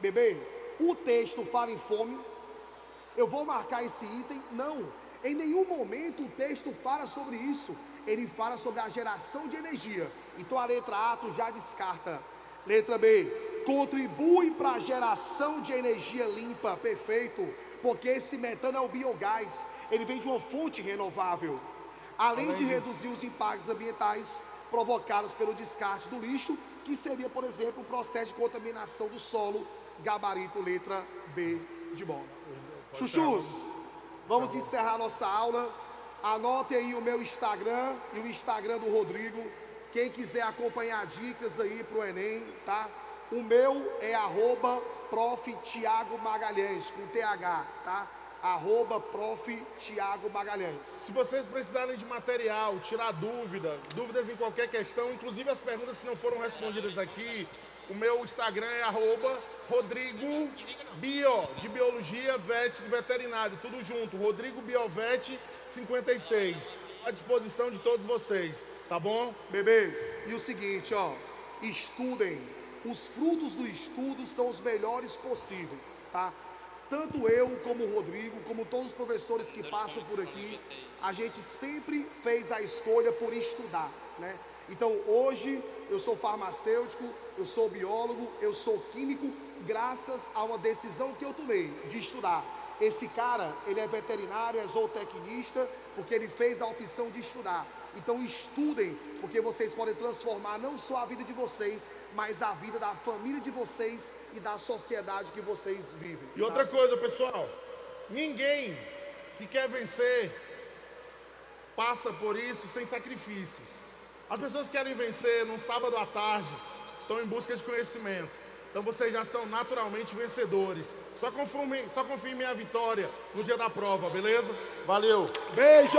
Bebê, o texto fala em fome, eu vou marcar esse item? Não, em nenhum momento o texto fala sobre isso. Ele fala sobre a geração de energia. Então a letra A tu já descarta. Letra B, contribui para a geração de energia limpa, perfeito, porque esse metano é o biogás, ele vem de uma fonte renovável. Além de reduzir os impactos ambientais provocados pelo descarte do lixo, que seria, por exemplo, o processo de contaminação do solo, gabarito letra B de bola. Chuchus, vamos encerrar nossa aula. Anotem aí o meu Instagram e o Instagram do Rodrigo. Quem quiser acompanhar dicas aí pro Enem, tá? O meu é @prof. Tiago Magalhães, com TH, tá? @prof. Tiago Magalhães. Se vocês precisarem de material, tirar dúvidas em qualquer questão, inclusive as perguntas que não foram respondidas aqui, o meu Instagram é @Rodrigo Bio, de Biologia, Vet, de Veterinário, tudo junto, Rodrigo Biovet 56, à disposição de todos vocês, tá bom? Bebês, e o seguinte, ó, estudem, os frutos do estudo são os melhores possíveis, tá? Tanto eu, como o Rodrigo, como todos os professores que passam por aqui, a gente sempre fez a escolha por estudar, né? Então hoje eu sou farmacêutico, eu sou biólogo, eu sou químico, graças a uma decisão que eu tomei de estudar. Esse cara, ele é veterinário, é zootecnista, porque ele fez a opção de estudar. Então estudem, porque vocês podem transformar não só a vida de vocês, mas a vida da família de vocês e da sociedade que vocês vivem. E outra coisa, pessoal, ninguém que quer vencer passa por isso sem sacrifícios. As pessoas que querem vencer num sábado à tarde estão em busca de conhecimento. Então vocês já são naturalmente vencedores. Só confirmem a vitória no dia da prova, beleza? Valeu! Beijo!